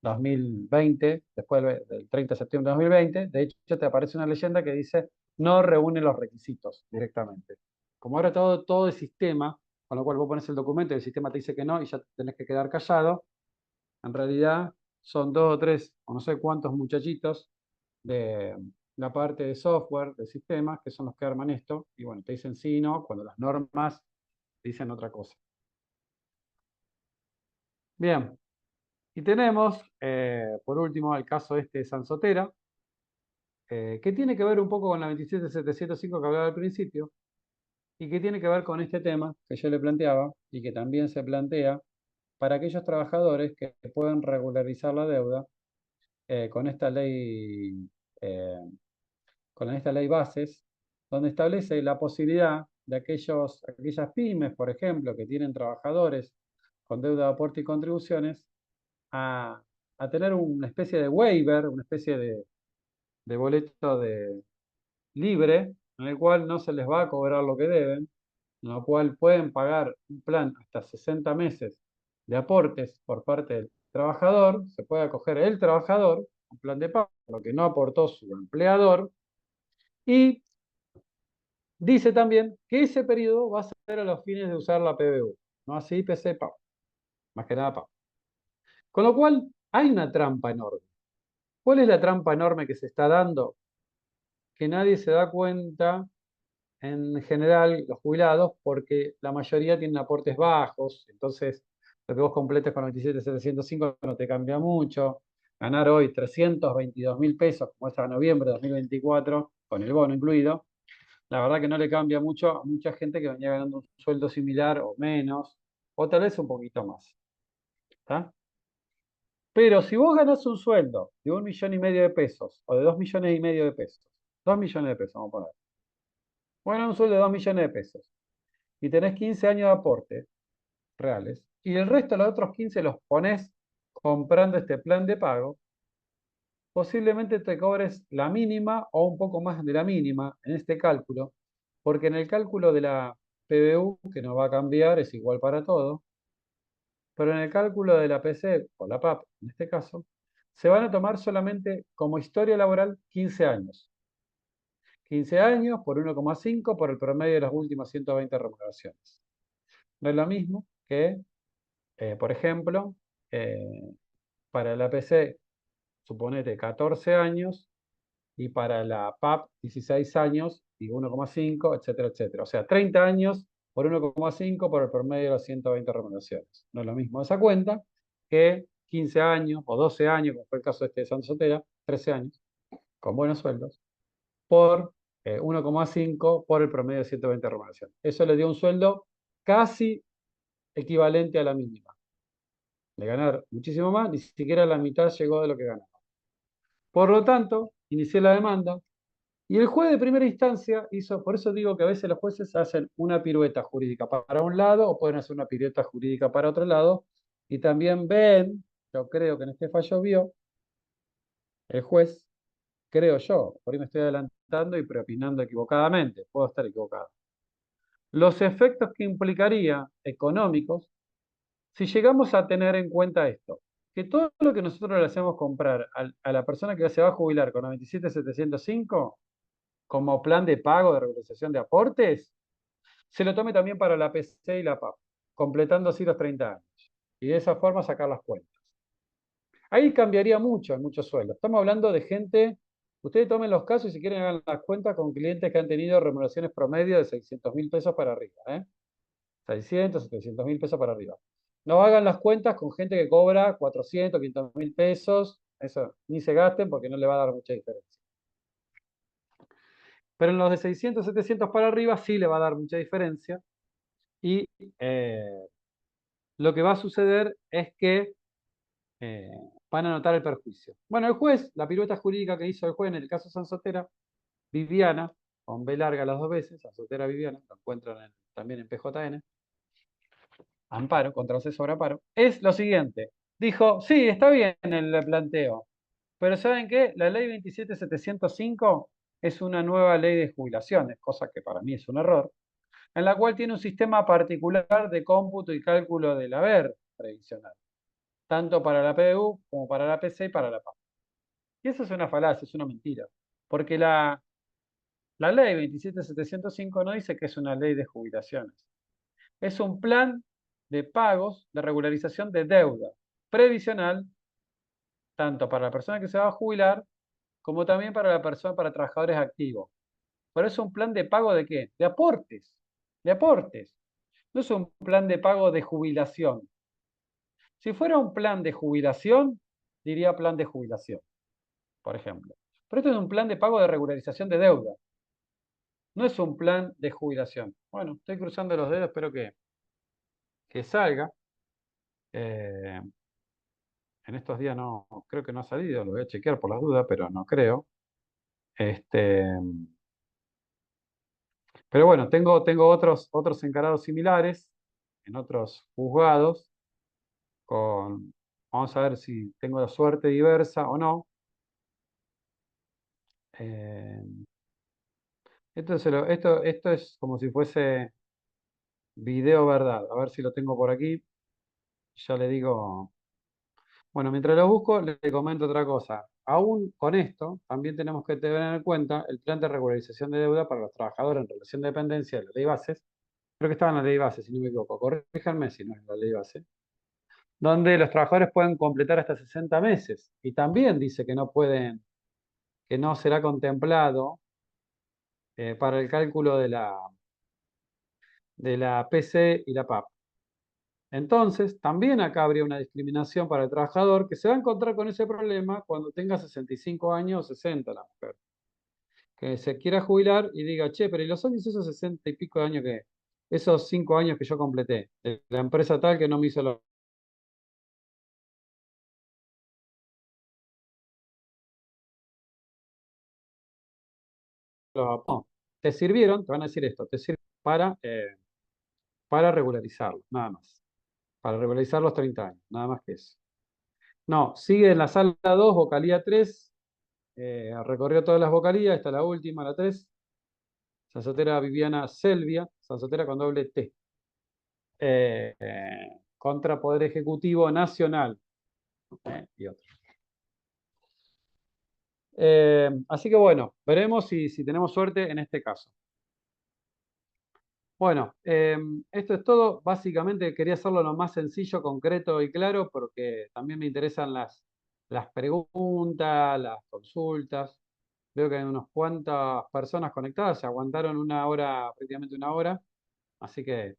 2020, después del 30 de septiembre de 2020. De hecho, te aparece una leyenda que dice no reúne los requisitos directamente. Como ahora todo el sistema, con lo cual vos pones el documento y el sistema te dice que no y ya tenés que quedar callado, en realidad son dos o tres o no sé cuántos muchachitos de la parte de software, de sistemas, que son los que arman esto, y bueno, te dicen sí, no, cuando las normas te dicen otra cosa. Bien, y tenemos, por último, el caso este de Sansotera, que tiene que ver un poco con la 27705 que hablaba al principio, y que tiene que ver con este tema que yo le planteaba, y que también se plantea para aquellos trabajadores que puedan regularizar la deuda con esta ley eh, con esta ley bases, donde establece la posibilidad de aquellas pymes, por ejemplo, que tienen trabajadores con deuda de aporte y contribuciones, a, a tener una especie de waiver, una especie de boleto libre, en el cual no se les va a cobrar lo que deben, en lo cual pueden pagar un plan hasta 60 meses de aportes por parte del trabajador, se puede acoger el trabajador, un plan de pago, lo que no aportó su empleador, y dice también que ese periodo va a ser a los fines de usar la PBU, no así PC PAU, más que nada PAU. Con lo cual, hay una trampa enorme. ¿Cuál es la trampa enorme que se está dando? Que nadie se da cuenta, en general, los jubilados, porque la mayoría tienen aportes bajos, entonces lo que vos completes con 27.705 no te cambia mucho. Ganar hoy 322.000 pesos, como es a noviembre de 2024, con el bono incluido, la verdad que no le cambia mucho a mucha gente que venía ganando un sueldo similar o menos, o tal vez un poquito más. ¿Está? Pero si vos ganás un sueldo de 1,5 millones de pesos o de 2,5 millones de pesos 2 millones de pesos, vamos a poner. Bueno, un sueldo de 2 millones de pesos. Y tenés 15 años de aporte reales. Y el resto, los otros 15, los pones comprando este plan de pago. Posiblemente te cobres la mínima o un poco más de la mínima en este cálculo, porque en el cálculo de la PBU, que no va a cambiar, es igual para todo, pero en el cálculo de la PC o la PAP, en este caso, se van a tomar solamente como historia laboral 15 años. 15 años por 1,5 por el promedio de las últimas 120 remuneraciones. No es lo mismo que, por ejemplo, eh, para la PC, suponete 14 años, y para la PAP 16 años y 1,5, etcétera, etcétera. O sea, 30 años por 1,5 por el promedio de las 120 remuneraciones. No es lo mismo esa cuenta que 15 años o 12 años, como fue el caso de este de Santa Sotera, 13 años, con buenos sueldos, por 1,5 por el promedio de 120 remuneraciones. Eso le dio un sueldo casi equivalente a la mínima. De ganar muchísimo más, ni siquiera la mitad llegó de lo que ganaba. Por lo tanto, inicié la demanda. Y el juez de primera instancia hizo, por eso digo que a veces los jueces hacen una pirueta jurídica para un lado o pueden hacer una pirueta jurídica para otro lado. Y también ven, yo creo que en este fallo vio, el juez, creo yo, por ahí me estoy adelantando y preopinando equivocadamente, puedo estar equivocado. Los efectos que implicaría económicos si llegamos a tener en cuenta esto, que todo lo que nosotros le hacemos comprar a la persona que se va a jubilar con 97.705 como plan de pago de regularización de aportes, se lo tome también para la PC y la PAP, completando así los 30 años. Y de esa forma sacar las cuentas. Ahí cambiaría mucho en muchos sueldos. Estamos hablando de gente, ustedes tomen los casos y si quieren hagan las cuentas con clientes que han tenido remuneraciones promedio de 600.000 pesos para arriba. 600, 700.000 pesos para arriba. No hagan las cuentas con gente que cobra 400, 500.000 pesos. Eso ni se gasten porque no le va a dar mucha diferencia. Pero en los de 600, 700 para arriba sí le va a dar mucha diferencia. Y lo que va a suceder es que van a notar el perjuicio. Bueno, el juez, la pirueta jurídica que hizo el juez en el caso Sansotera, Viviana, con B larga las dos veces, Sansotera Viviana, lo encuentran también en PJN, amparo, contra sobre amparo, es lo siguiente. Dijo, sí, está bien el planteo, pero ¿saben qué? La ley 27.705 es una nueva ley de jubilaciones, cosa que para mí es un error, en la cual tiene un sistema particular de cómputo y cálculo del haber previsional, tanto para la PBU como para la PC y para la PAP. Y eso es una falacia, es una mentira, porque la ley 27.705 no dice que es una ley de jubilaciones, es un plan de pagos de regularización de deuda previsional, tanto para la persona que se va a jubilar, como también para la persona, para trabajadores activos. Pero es un plan de pago de qué? De aportes, de aportes. No es un plan de pago de jubilación. Si fuera un plan de jubilación, diría plan de jubilación, por ejemplo. Pero esto es un plan de pago de regularización de deuda. No es un plan de jubilación. Bueno, estoy cruzando los dedos, espero que salga. Eh, en estos días no, creo que no ha salido, lo voy a chequear por las dudas, pero no creo. Este, pero bueno, tengo otros encarados similares en otros juzgados. Vamos a ver si tengo la suerte diversa o no. Eh, esto es como si fuese video verdad. A ver si lo tengo por aquí. Ya le digo. Bueno, mientras lo busco, le comento otra cosa. Aún con esto, también tenemos que tener en cuenta el plan de regularización de deuda para los trabajadores en relación de dependencia de la ley bases. Creo que estaba en la ley base, si no me equivoco. Corríjanme si no es la ley base. Donde los trabajadores pueden completar hasta 60 meses. Y también dice que no pueden, que no será contemplado para el cálculo de la PC y la PAP. Entonces, también acá habría una discriminación para el trabajador que se va a encontrar con ese problema cuando tenga 65 años o 60 la mujer. Que se quiera jubilar y diga, che, pero ¿y los años esos 60 y pico de años que, esos 5 años que yo completé, de la empresa tal que no me hizo lo no, te sirvieron, te van a decir esto, te sirven para regularizarlo, nada más. Para regularizar los 30 años, nada más que eso. No, sigue en la sala 2, vocalía 3, recorrió todas las vocalías, esta es la última, la 3. Sansotera Viviana Selvia, Sansotera con doble T. Contra Poder Ejecutivo Nacional. Y otro. Así que bueno, veremos si tenemos suerte en este caso. Bueno, esto es todo. Básicamente quería hacerlo lo más sencillo, concreto y claro, porque también me interesan las preguntas, las consultas. Veo que hay unas cuantas personas conectadas, se aguantaron una hora, prácticamente una hora. Así que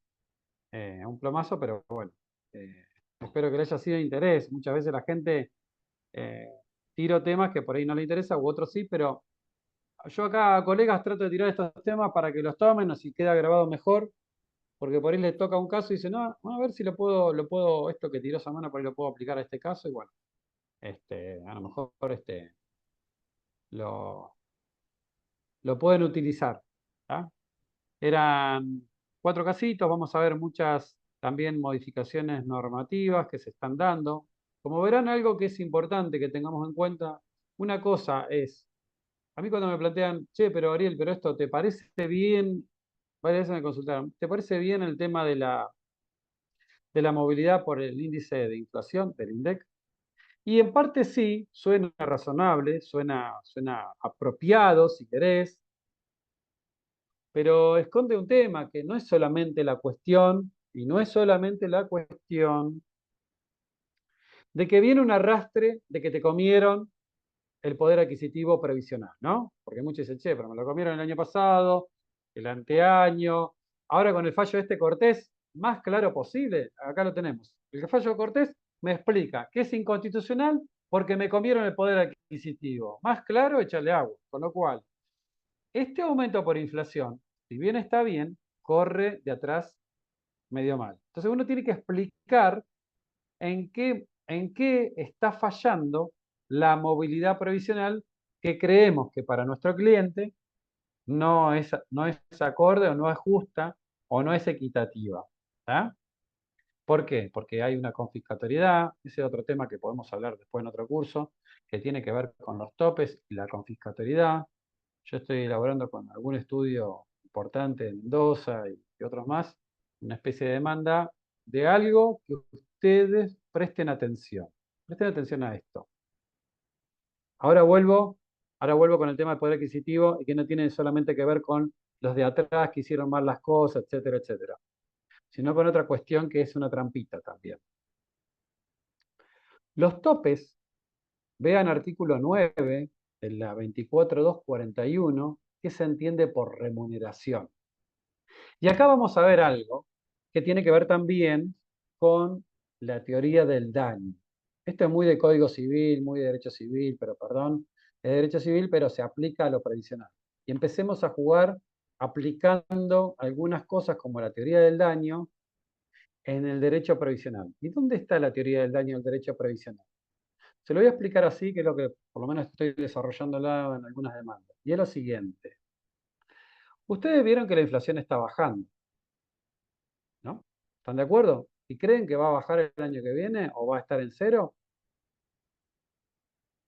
un plomazo, pero bueno, espero que le haya sido de interés. Muchas veces la gente eh, tiro temas que por ahí no le interesa, u otros sí, pero yo acá, colegas, trato de tirar estos temas para que los tomen, así queda grabado mejor, porque por ahí les toca un caso y dicen, no, a ver si lo puedo, esto que tiró Samana, por ahí lo puedo aplicar a este caso, y bueno, a lo mejor lo, lo pueden utilizar. ¿Tá? Eran 4 casitos, vamos a ver muchas también modificaciones normativas que se están dando. Como verán, algo que es importante que tengamos en cuenta, una cosa es, a mí cuando me plantean, che, pero Ariel, pero esto, ¿te parece bien? Varias veces me consultaron, ¿te parece bien el tema de la movilidad por el índice de inflación, del INDEC? Y en parte sí, suena razonable, suena apropiado, si querés, pero esconde un tema que no es solamente la cuestión, y no es solamente la cuestión de que viene un arrastre de que te comieron el poder adquisitivo previsional, ¿no? Porque muchos dicen, che, pero me lo comieron el año pasado, el anteaño, ahora con el fallo de este Cortés, más claro posible, acá lo tenemos. El fallo de Cortés me explica que es inconstitucional porque me comieron el poder adquisitivo. Más claro, échale agua. Con lo cual, este aumento por inflación, si bien está bien, corre de atrás medio mal. Entonces uno tiene que explicar en qué está fallando la movilidad previsional que creemos que para nuestro cliente no es acorde o no es justa o no es equitativa. ¿Tá? ¿Por qué? Porque hay una confiscatoriedad, ese es otro tema que podemos hablar después en otro curso, que tiene que ver con los topes y la confiscatoriedad. Yo estoy elaborando con algún estudio importante en Mendoza y otros más, una especie de demanda de algo que ustedes presten atención. Presten atención a esto. Ahora vuelvo con el tema del poder adquisitivo y que no tiene solamente que ver con los de atrás que hicieron mal las cosas, etcétera, etcétera, sino con otra cuestión que es una trampita también. Los topes, vean artículo 9 de la 24.241, que se entiende por remuneración. Y acá vamos a ver algo que tiene que ver también con la teoría del daño. Esto es muy de Código Civil, muy de Derecho Civil, pero perdón, es de Derecho Civil, pero se aplica a lo previsional. Y empecemos a jugar aplicando algunas cosas como la teoría del daño en el derecho previsional. ¿Y dónde está la teoría del daño en el derecho previsional? Se lo voy a explicar así, que es lo que por lo menos estoy desarrollándola en algunas demandas. Y es lo siguiente. Ustedes vieron que la inflación está bajando, ¿no? ¿Están de acuerdo? ¿Y creen que va a bajar el año que viene o va a estar en cero?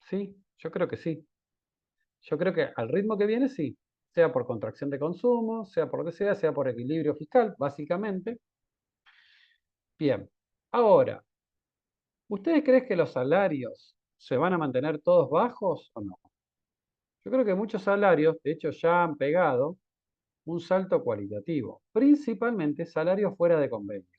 Sí, yo creo que sí. Yo creo que al ritmo que viene sí, sea por contracción de consumo, sea por lo que sea por equilibrio fiscal, básicamente. Bien, ahora, ¿ustedes creen que los salarios se van a mantener todos bajos o no? Yo creo que muchos salarios, de hecho, ya han pegado un salto cualitativo, principalmente salarios fuera de convenio.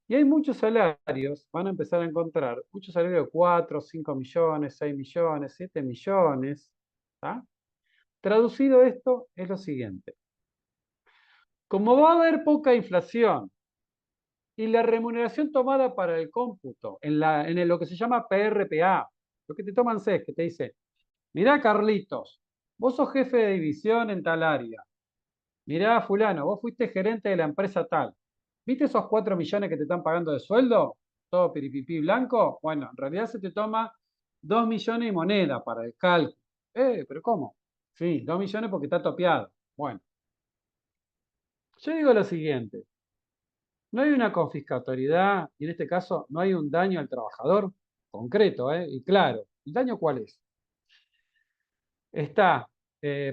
Y hay muchos salarios, van a empezar a encontrar muchos salarios de 4, 5 millones, 6 millones, 7 millones. ¿Tá? Traducido esto es lo siguiente. Como va a haber poca inflación y la remuneración tomada para el cómputo en lo que se llama PRPA, lo que te toman es que te dice, mirá Carlitos, vos sos jefe de división en tal área. Mirá fulano, vos fuiste gerente de la empresa tal. ¿Viste esos 4 millones que te están pagando de sueldo? Todo piripipí blanco. Bueno, en realidad se te toma 2 millones y moneda para el cálculo. ¿Pero cómo? Sí, 2 millones porque está topeado. Bueno, yo digo lo siguiente, no hay una confiscatoriedad y en este caso no hay un daño al trabajador concreto, y claro. ¿El daño cuál es? Está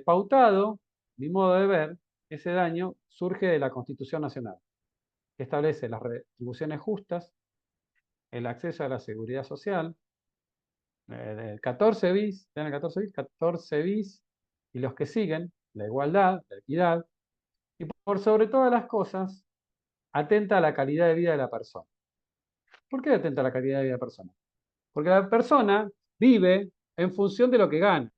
pautado, mi modo de ver, ese daño surge de la Constitución Nacional, que establece las retribuciones justas, el acceso a la seguridad social, del 14 bis, ¿ven el 14 bis? 14 bis y los que siguen, la igualdad, la equidad, y por sobre todas las cosas, atenta a la calidad de vida de la persona. ¿Por qué atenta a la calidad de vida de la persona? Porque la persona vive en función de lo que gana.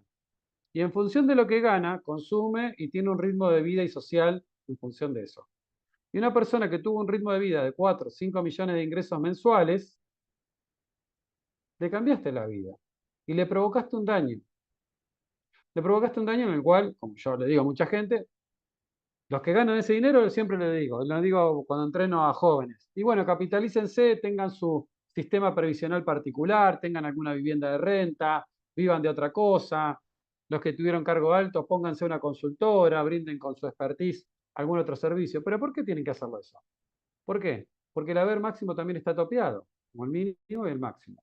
Y en función de lo que gana, consume y tiene un ritmo de vida y social en función de eso. Y una persona que tuvo un ritmo de vida de 4 o 5 millones de ingresos mensuales, le cambiaste la vida y le provocaste un daño. Le provocaste un daño en el cual, como yo le digo a mucha gente, los que ganan ese dinero, siempre lo digo cuando entreno a jóvenes. Y bueno, capitalícense, tengan su sistema previsional particular, tengan alguna vivienda de renta, vivan de otra cosa. Los que tuvieron cargo alto, pónganse una consultora, brinden con su expertise algún otro servicio. Pero ¿por qué tienen que hacerlo eso? ¿Por qué? Porque el haber máximo también está topeado, como el mínimo y el máximo.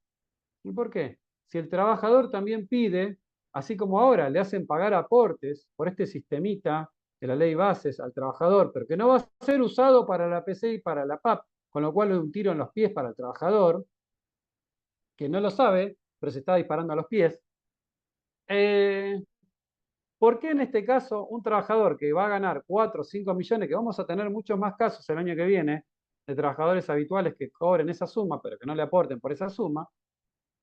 ¿Y por qué? Si el trabajador también pide, así como ahora le hacen pagar aportes por este sistemita de la ley bases al trabajador, pero que no va a ser usado para la PC y para la PAP, con lo cual es un tiro en los pies para el trabajador, que no lo sabe, pero se está disparando a los pies. Eh, ¿Por qué en este caso un trabajador que va a ganar 4 o 5 millones, que vamos a tener muchos más casos el año que viene, de trabajadores habituales que cobren esa suma, pero que no le aporten por esa suma,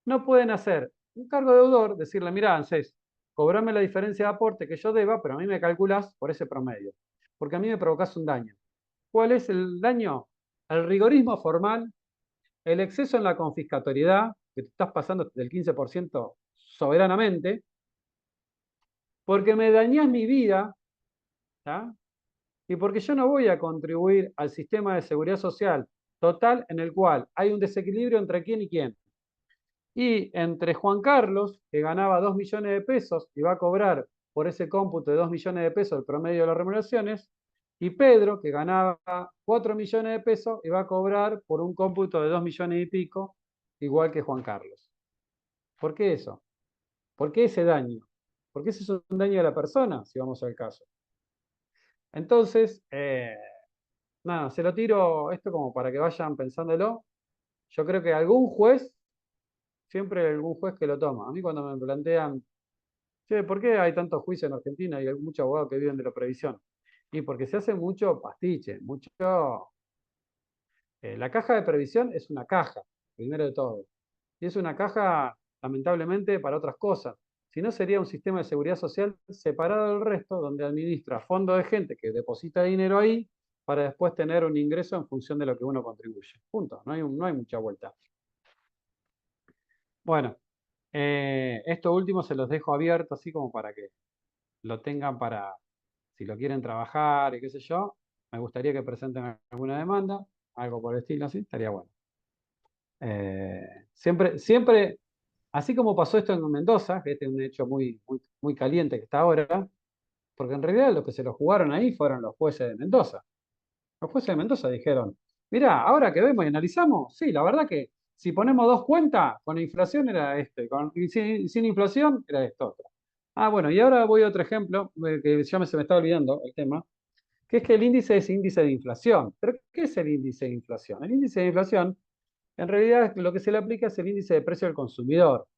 no pueden hacer un cargo deudor, decirle, mira, ANSES, cobrame la diferencia de aporte que yo deba, pero a mí me calculás por ese promedio, porque a mí me provocás un daño? ¿Cuál es el daño? El rigorismo formal, el exceso en la confiscatoriedad, que te estás pasando del 15% soberanamente, porque me dañás mi vida, ¿tá? Y porque yo no voy a contribuir al sistema de seguridad social total en el cual hay un desequilibrio entre quién y quién. Y entre Juan Carlos, que ganaba 2 millones de pesos y va a cobrar por ese cómputo de 2 millones de pesos el promedio de las remuneraciones, y Pedro, que ganaba 4 millones de pesos y va a cobrar por un cómputo de 2 millones y pico, igual que Juan Carlos. ¿Por qué eso? ¿Por qué ese daño? Porque ese es un daño a la persona, si vamos al caso. Entonces, nada, se lo tiro esto como para que vayan pensándolo. Yo creo que algún juez, siempre hay algún juez que lo toma. A mí cuando me plantean, che, ¿por qué hay tantos juicios en Argentina y hay muchos abogados que viven de la previsión? Y porque se hace mucho pastiche, mucho... la caja de previsión es una caja, primero de todo. Y es una caja, lamentablemente, para otras cosas. Si no, sería un sistema de seguridad social separado del resto, donde administra fondos de gente que deposita dinero ahí para después tener un ingreso en función de lo que uno contribuye. Punto. No hay mucha vuelta. Bueno, esto último se los dejo abierto así como para que lo tengan para, si lo quieren trabajar y qué sé yo, me gustaría que presenten alguna demanda, algo por el estilo así, estaría bueno. Siempre, así como pasó esto en Mendoza, que este es un hecho muy caliente que está ahora, porque en realidad los que se lo jugaron ahí fueron los jueces de Mendoza. Los jueces de Mendoza dijeron, mirá, ahora que vemos y analizamos, sí, la verdad que si ponemos dos cuentas, con inflación era esto, y sin inflación era esto otro. Ah, bueno, y ahora voy a otro ejemplo, que ya se me está olvidando el tema, que es que el índice es índice de inflación. ¿Pero qué es el índice de inflación? El índice de inflación, en realidad, lo que se le aplica es el índice de precio del consumidor,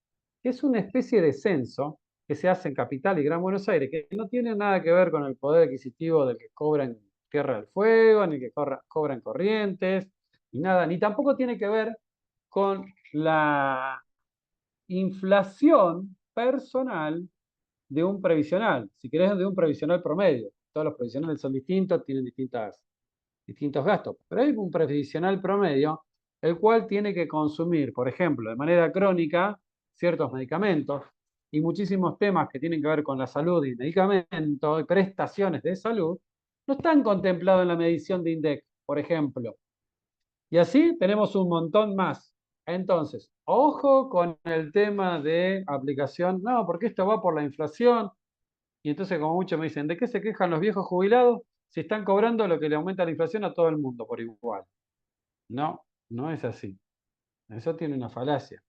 que es una especie de censo que se hace en Capital y Gran Buenos Aires, que no tiene nada que ver con el poder adquisitivo del que cobra en Tierra del Fuego, ni que cobra en Corrientes, ni nada, ni tampoco tiene que ver con la inflación personal de un previsional, si querés de un previsional promedio. Todos los previsionales son distintos, tienen distintos gastos, pero hay un previsional promedio el cual tiene que consumir, por ejemplo, de manera crónica, ciertos medicamentos y muchísimos temas que tienen que ver con la salud y medicamentos y prestaciones de salud, no están contemplados en la medición de INDEC, por ejemplo. Y así tenemos un montón más. Entonces, ojo con el tema de aplicación, no, porque esto va por la inflación. Y entonces como muchos me dicen, ¿de qué se quejan los viejos jubilados si están cobrando lo que le aumenta la inflación a todo el mundo por igual? No, no es así. Eso tiene una falacia,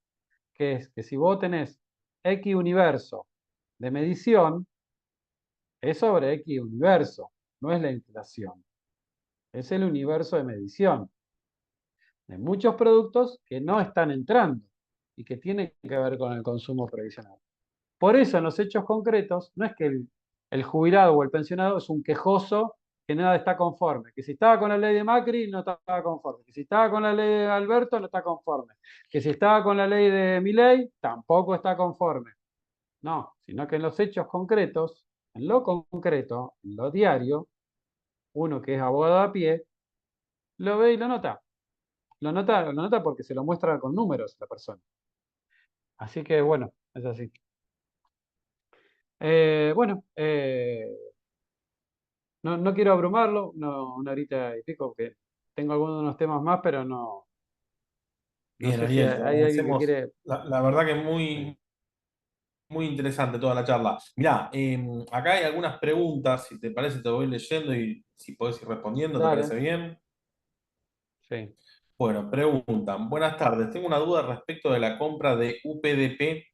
que es que si vos tenés X universo de medición, es sobre X universo, no es la inflación, es el universo de medición de muchos productos que no están entrando y que tienen que ver con el consumo previsional. Por eso, en los hechos concretos, no es que el jubilado o el pensionado es un quejoso que nada está conforme, que si estaba con la ley de Macri no estaba conforme, que si estaba con la ley de Alberto no está conforme, que si estaba con la ley de Milei tampoco está conforme. No, sino que en los hechos concretos, en lo concreto, en lo diario, uno que es abogado a pie, lo ve y lo nota. Lo nota porque se lo muestra con números la persona. Así que bueno, es así. Bueno, no quiero abrumarlo, una horita y pico, porque tengo algunos de unos temas más, pero no Bien, sé si Ariel, te hay alguien que agradecemos. quiere. La verdad que Sí. muy interesante toda la charla. Mirá, acá hay algunas preguntas, si te parece te voy leyendo y si podés ir respondiendo, ¿te parece Dale, bien? sí. Bueno, preguntan, buenas tardes, tengo una duda respecto de la compra de UPDP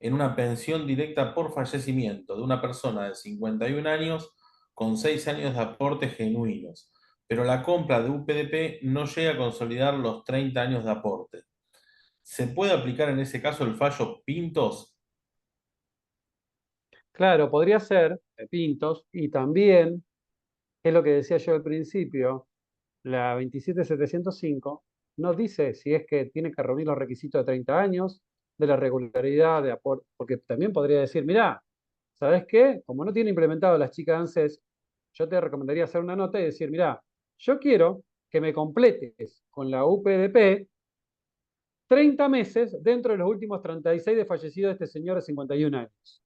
en una pensión directa por fallecimiento de una persona de 51 años con 6 años de aportes genuinos, pero la compra de UPDP no llega a consolidar los 30 años de aporte. ¿Se puede aplicar en ese caso el fallo Pintos? Claro, podría ser Pintos y también, es lo que decía yo al principio, la 27705 no dice si es que tiene que reunir los requisitos de 30 años, de la regularidad de aporte, porque también podría decir, mirá, ¿sabes qué? Como no tiene implementado las chicas de ANSES, yo te recomendaría hacer una nota y decir, mirá, yo quiero que me completes con la UPDP 30 meses dentro de los últimos 36 de fallecido de este señor de 51 años.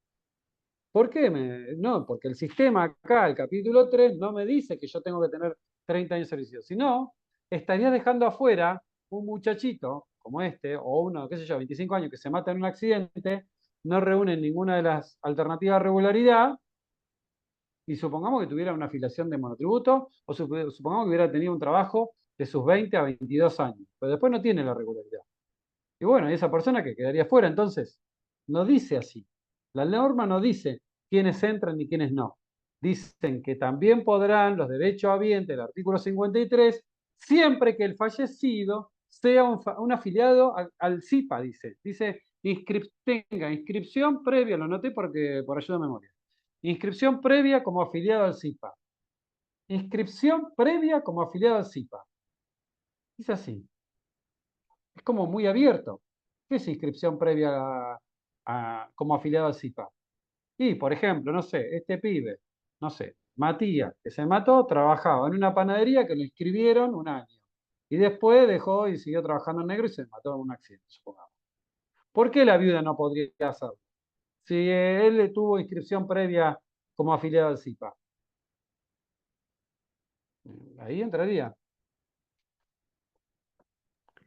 ¿Por qué? No, porque el sistema acá, el capítulo 3 no me dice que yo tengo que tener 30 años de servicio. Si no, estaría dejando afuera un muchachito como este, o uno, qué sé yo, 25 años que se mata en un accidente, no reúne ninguna de las alternativas de regularidad, y supongamos que tuviera una afiliación de monotributo, o supongamos que hubiera tenido un trabajo de sus 20 a 22 años, pero después no tiene la regularidad. Y bueno, esa persona que quedaría fuera, entonces, no dice así. La norma no dice quiénes entran y quiénes no. Dicen que también podrán los derechos habientes del artículo 53, siempre que el fallecido sea un afiliado al CIPA, dice. Dice, tenga inscripción previa, lo noté porque por ayuda de memoria. Inscripción previa como afiliado al CIPA. Inscripción previa como afiliado al CIPA. Es así. Es como muy abierto. ¿Qué es inscripción previa como afiliado al CIPA? Y, por ejemplo, no sé, este pibe, no sé, Matías, que se mató, trabajaba en una panadería que lo inscribieron un año. Y después dejó y siguió trabajando en negro y se mató en un accidente, supongamos. ¿Por qué la viuda no podría hacerlo? Si él tuvo inscripción previa como afiliado al CIPA. Ahí entraría.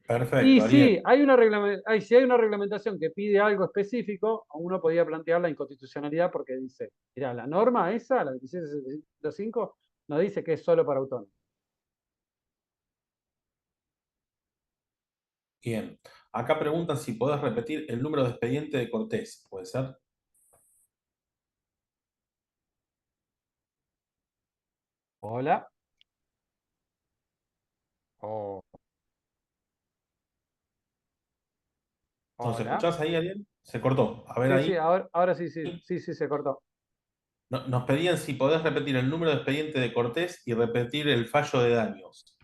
Y Perfecto, Ariel. sí, si hay una reglamentación que pide algo específico, uno podría plantear la inconstitucionalidad porque dice, mira, la norma esa, la 27705, no dice que es solo para autónomos. Bien. Acá preguntan si podés repetir el número de expediente de Cortés. ¿Puede ser? Hola. Oh, ¿Nos hola. escuchás ahí, Ariel? Se cortó. A ver Sí, sí, ahí. ahora sí, sí, sí, sí, se cortó. Nos pedían si podés repetir el número de expediente de Cortés y repetir el fallo de daños.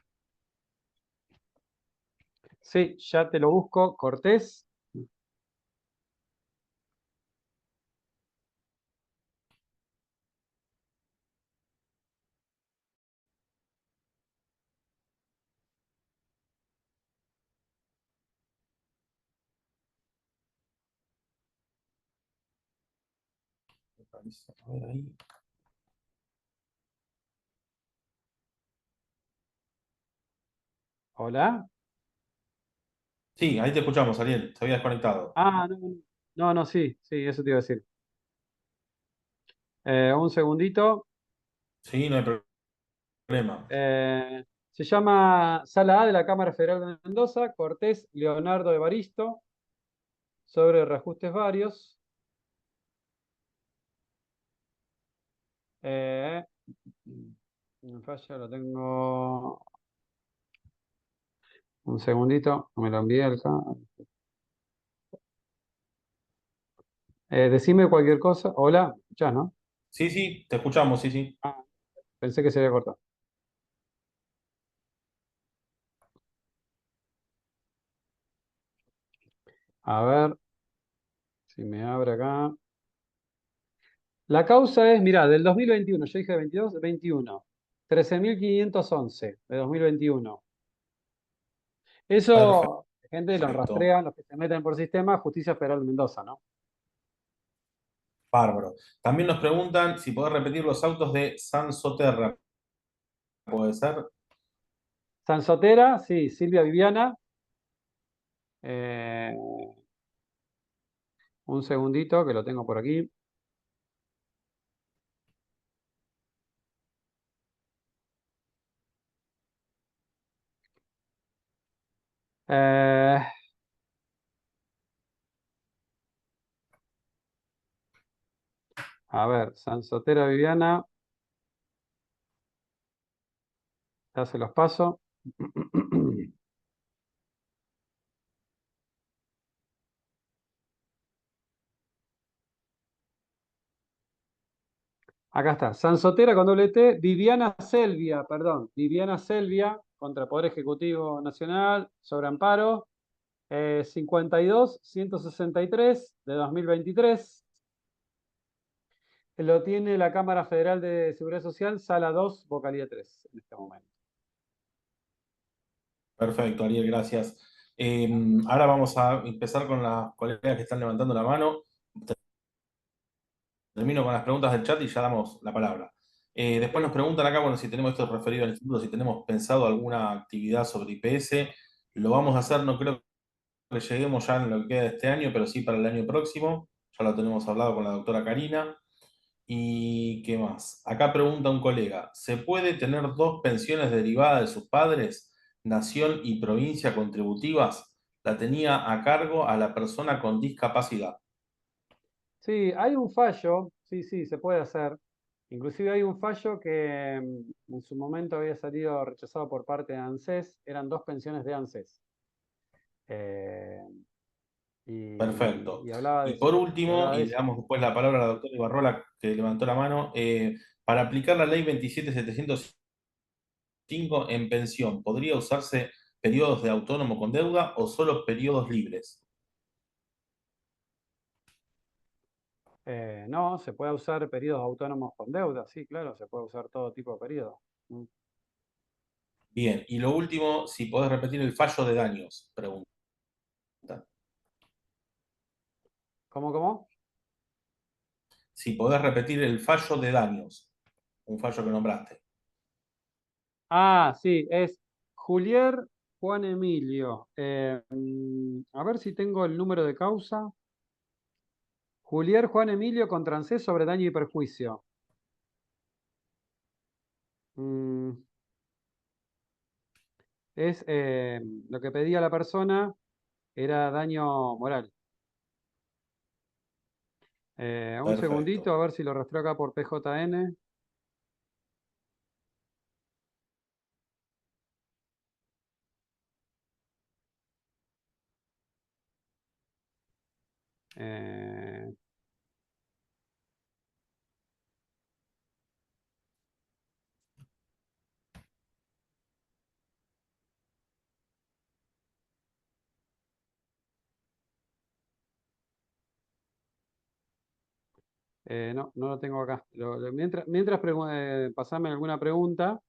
Sí, ya te lo busco, Cortés. Me parece. A ver ahí. Hola. Sí, ahí te escuchamos, Ariel. Se había desconectado. Ah, no, no, no, sí, sí, eso te iba a decir. Un segundito. Sí, no hay problema. Se llama Sala A de la Cámara Federal de Mendoza, Cortés Leonardo Evaristo, sobre reajustes varios. Eh, Me falla, lo tengo. Un segundito, me lo envié acá. Decime cualquier cosa. Hola, ya, ¿no? Sí, sí, te escuchamos, sí, sí. Ah, pensé que se había cortado. A ver si me abre acá. La causa es, mirá, del 2021, yo dije 22, 21. 13.511 de 2021. Eso, gente, lo Perfecto, rastrean los que se meten por sistema, Justicia Federal de Mendoza, ¿no? bárbaro. También nos preguntan si podés repetir los autos de San Soterra. ¿Puede ser? Sansotera, sí, Silvia Viviana. Eh, un segundito que lo tengo por aquí. Eh, a ver, Sansotera Viviana, ya se los paso. Acá está, Sansotera con doble T, Viviana Selvia, perdón, Viviana Selvia contra Poder Ejecutivo Nacional sobre amparo, 52.163 de 2023. Lo tiene la Cámara Federal de Seguridad Social, Sala 2, Vocalía 3, en este momento. Perfecto, Ariel, gracias. Ahora vamos a empezar con las colegas que están levantando la mano. Termino con las preguntas del chat y ya damos la palabra. Después nos Sí. preguntan acá, bueno, si tenemos esto referido al instituto, si tenemos pensado alguna actividad sobre IPS. Lo vamos a hacer, no creo que lleguemos ya en lo que queda de este año, pero sí para el año próximo. Ya lo tenemos hablado con la doctora Karina. ¿Y qué más? Acá pregunta un colega, ¿se puede tener dos pensiones derivadas de sus padres, nación y provincia contributivas? La tenía a cargo a la persona con discapacidad. Sí, hay un fallo, sí, sí, se puede hacer. Inclusive hay un fallo que en su momento había salido rechazado por parte de ANSES, eran dos pensiones de ANSES. Eh, Perfecto. y hablaba de Y por eso, y último, hablaba de y le eso. damos después la palabra a la doctora Ibarrola, que levantó la mano, para aplicar la ley 27705 en pensión, ¿podría usarse periodos de autónomo con deuda o solo periodos libres? No, se puede usar periodos autónomos con deuda, sí, claro, se puede usar todo tipo de periodos. Mm. Bien, y lo último, si podés repetir el fallo de daños, pregunta. ¿Cómo, cómo? Si podés repetir el fallo de daños, un fallo que nombraste. Ah, sí, es Julier Juan Emilio. A ver si tengo el número de causa. Julier Juan Emilio contra ANSES sobre daño y perjuicio. Mm, es lo que pedía la persona era daño moral. Un segundito, Perfecto. a ver si lo rastreo acá por PJN. Eh, no, no lo tengo acá. Pasame alguna pregunta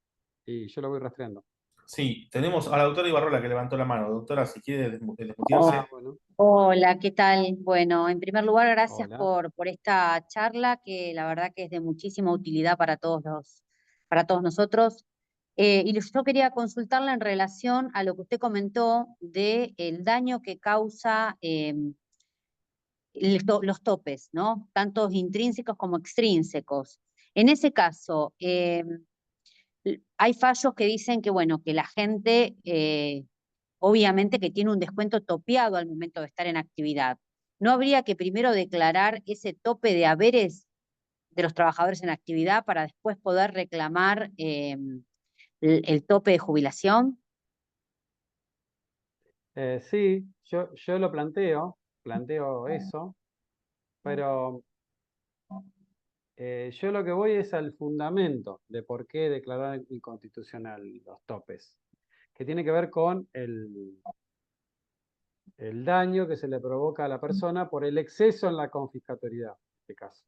y yo lo voy rastreando. Sí, tenemos a la doctora Ibarrola que levantó la mano. Doctora, si quiere Ah, desmutearse. bueno. Hola, ¿qué tal? Bueno, en primer lugar, gracias Hola. por esta charla que la verdad que es de muchísima utilidad para todos nosotros. Y yo quería consultarla en relación a lo que usted comentó de el daño que causa los topes, ¿no? Tanto intrínsecos como extrínsecos. En ese caso, hay fallos que dicen que, bueno, que la gente, obviamente que tiene un descuento topeado al momento de estar en actividad. ¿No habría que primero declarar ese tope de haberes de los trabajadores en actividad para después poder reclamar el tope de jubilación? Sí, yo lo planteo eso, pero yo lo que voy es al fundamento de por qué declarar inconstitucional los topes, que tiene que ver con el daño que se le provoca a la persona por el exceso en la confiscatoriedad, en este caso,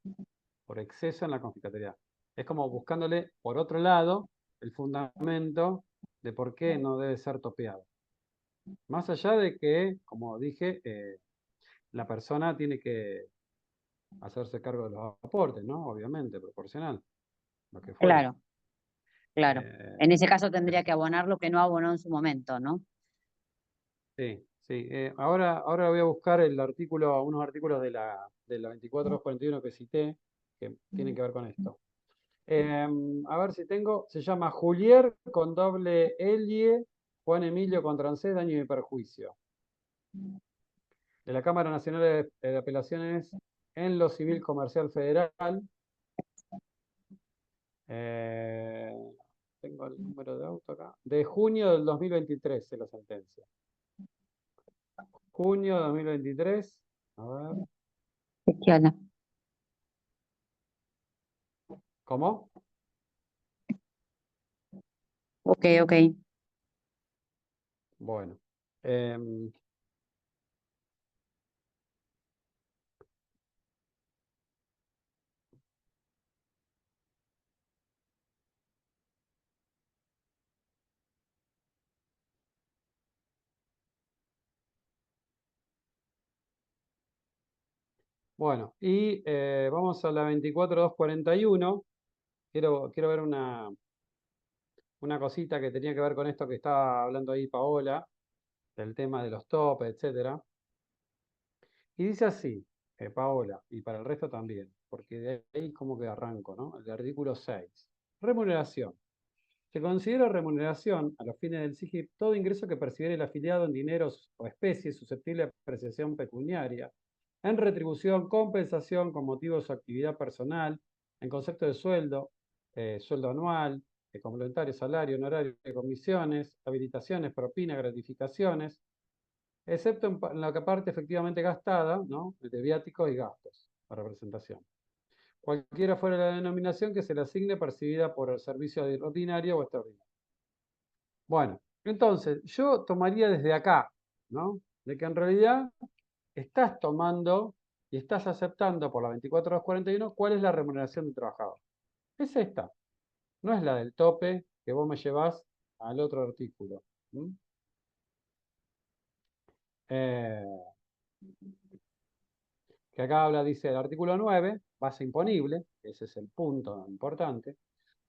por exceso en la confiscatoriedad. Es como buscándole, por otro lado, el fundamento de por qué no debe ser topeado. Más allá de que, como dije, la persona tiene que hacerse cargo de los aportes, ¿no? Obviamente, proporcional, lo que fuere. Claro, claro. Eh, En ese caso tendría que abonar lo que no abonó en su momento, ¿no? sí, sí. Ahora voy a buscar unos artículos de la 24241 que cité, que tienen que ver con esto. A ver si tengo, se llama Julier con doble L, Juan Emilio con trancé, daño y perjuicio. De la Cámara Nacional de Apelaciones en lo Civil Comercial Federal. Tengo el número de auto acá. De junio del 2023 es la sentencia. Junio de 2023. A ver. Gestiona. ¿Cómo? Ok, ok. Bueno. em, bueno, y vamos a la 24241. Quiero ver una cosita que tenía que ver con esto que estaba hablando ahí Paola, del tema de los topes, etcétera. Y dice así, Paola, y para el resto también, porque de ahí como que arranco, ¿no? El artículo 6. Remuneración. Se considera remuneración, a los fines del SIGIP, todo ingreso que percibiera el afiliado en dineros o especies susceptible de apreciación pecuniaria, en retribución, compensación con motivo de su actividad personal, en concepto de sueldo, sueldo anual, complementario, salario, honorario, comisiones, habilitaciones, propinas, gratificaciones, excepto en la parte efectivamente gastada, ¿no? De viáticos y gastos para representación. Cualquiera fuera la denominación que se le asigne percibida por el servicio ordinario o extraordinario. Bueno, entonces yo tomaría desde acá, ¿no? De que en realidad estás tomando y estás aceptando por la 24241 cuál es la remuneración del trabajador. Es esta, no es la del tope que vos me llevás al otro artículo. Eh, que acá habla, dice el artículo 9, base imponible, ese es el punto importante,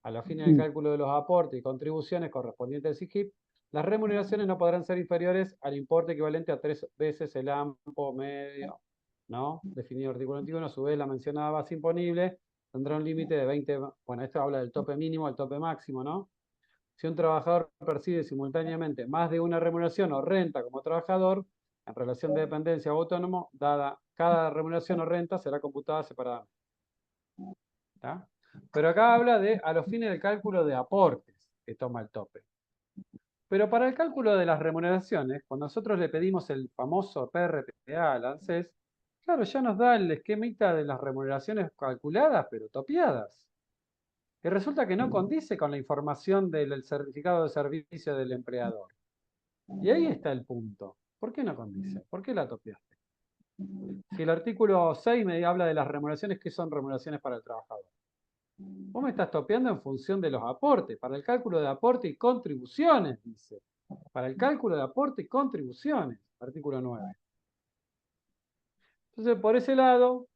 a los fines del cálculo de los aportes y contribuciones correspondientes al SIGIP, las remuneraciones no podrán ser inferiores al importe equivalente a 3 veces el AMPO medio, ¿no? Definido en el artículo 21, a su vez la mencionada base imponible tendrá un límite de 20, bueno, esto habla del tope mínimo, al tope máximo, ¿no? Si un trabajador percibe simultáneamente más de una remuneración o renta como trabajador, en relación de dependencia o autónomo, dada cada remuneración o renta será computada separadamente. ¿Está? Pero acá habla de a los fines del cálculo de aportes que toma el tope. Pero para el cálculo de las remuneraciones, cuando nosotros le pedimos el famoso PRPA al ANSES, claro, ya nos da el esquemita de las remuneraciones calculadas, pero topeadas. Y resulta que no condice con la información del certificado de servicio del empleador. Y ahí está el punto. ¿Por qué no condice? ¿Por qué la topeaste? Si el artículo 6 me habla de las remuneraciones, ¿qué son remuneraciones para el trabajador? Vos me estás topeando en función de los aportes, para el cálculo de aporte y contribuciones, dice. Para el cálculo de aporte y contribuciones, artículo 9. Entonces, por ese lado,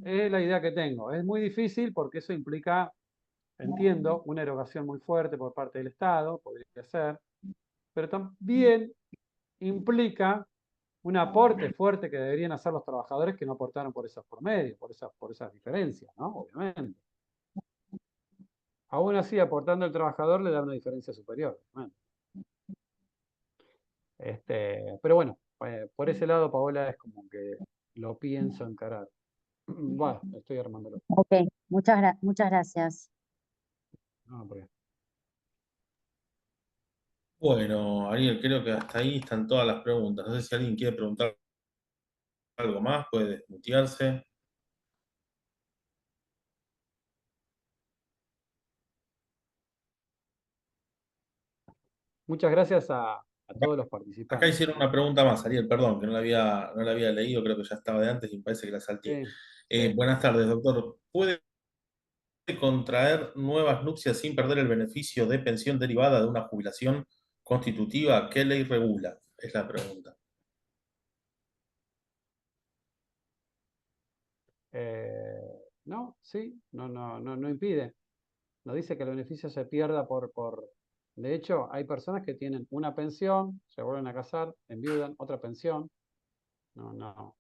es la idea que tengo. Es muy difícil porque eso implica, entiendo, una erogación muy fuerte por parte del Estado, podría ser, pero también implica un aporte fuerte que deberían hacer los trabajadores que no aportaron por esos promedios, por esas diferencias, ¿no? Obviamente. Aún así, aportando el trabajador le da una diferencia superior. Bueno. Pero bueno, por ese lado, Paola, es como que lo pienso encarar. Bueno, estoy armándolo. Ok, muchas gracias. No, porque Bueno, Ariel, creo que hasta ahí están todas las preguntas. No sé si alguien quiere preguntar algo más, puede desmutearse. muchas gracias a Acá, todos los acá participantes. hicieron una pregunta más, Ariel, perdón, que no la había leído, creo que ya estaba de antes y me parece que la salteé. Sí, sí. Buenas tardes, doctor. ¿Puede contraer nuevas nupcias sin perder el beneficio de pensión derivada de una jubilación constitutiva? ¿Qué ley regula? Es la pregunta. No, sí, no impide. No dice que el beneficio se pierda De hecho, hay personas que tienen una pensión, se vuelven a casar, enviudan, otra pensión. No,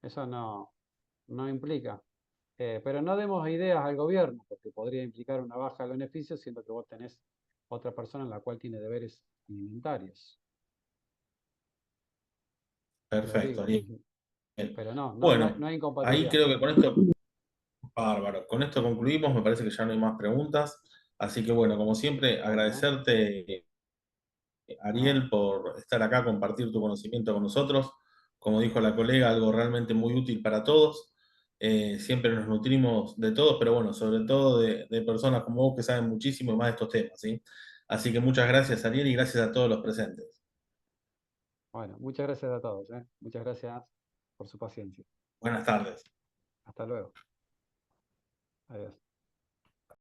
eso no implica. Pero no demos ideas al gobierno, porque podría implicar una baja del beneficio, siendo que vos tenés otra persona en la cual tiene deberes alimentarios. Lo Perfecto, digo. Ariel. Pero no Bueno, hay ahí incompatibilidad. creo que con esto, bárbaro, con esto concluimos, me parece que ya no hay más preguntas. Así que bueno, como siempre, Bueno, agradecerte, no, Ariel, por estar acá, compartir tu conocimiento con nosotros. Como dijo la colega, algo realmente muy útil para todos. Siempre nos nutrimos de todos, pero bueno, sobre todo de personas como vos que saben muchísimo más de estos temas, ¿sí? Así que muchas gracias, Ariel, y gracias a todos los presentes. bueno, muchas gracias a todos, ¿eh? Muchas gracias por su paciencia. Buenas tardes. Hasta luego. Adiós.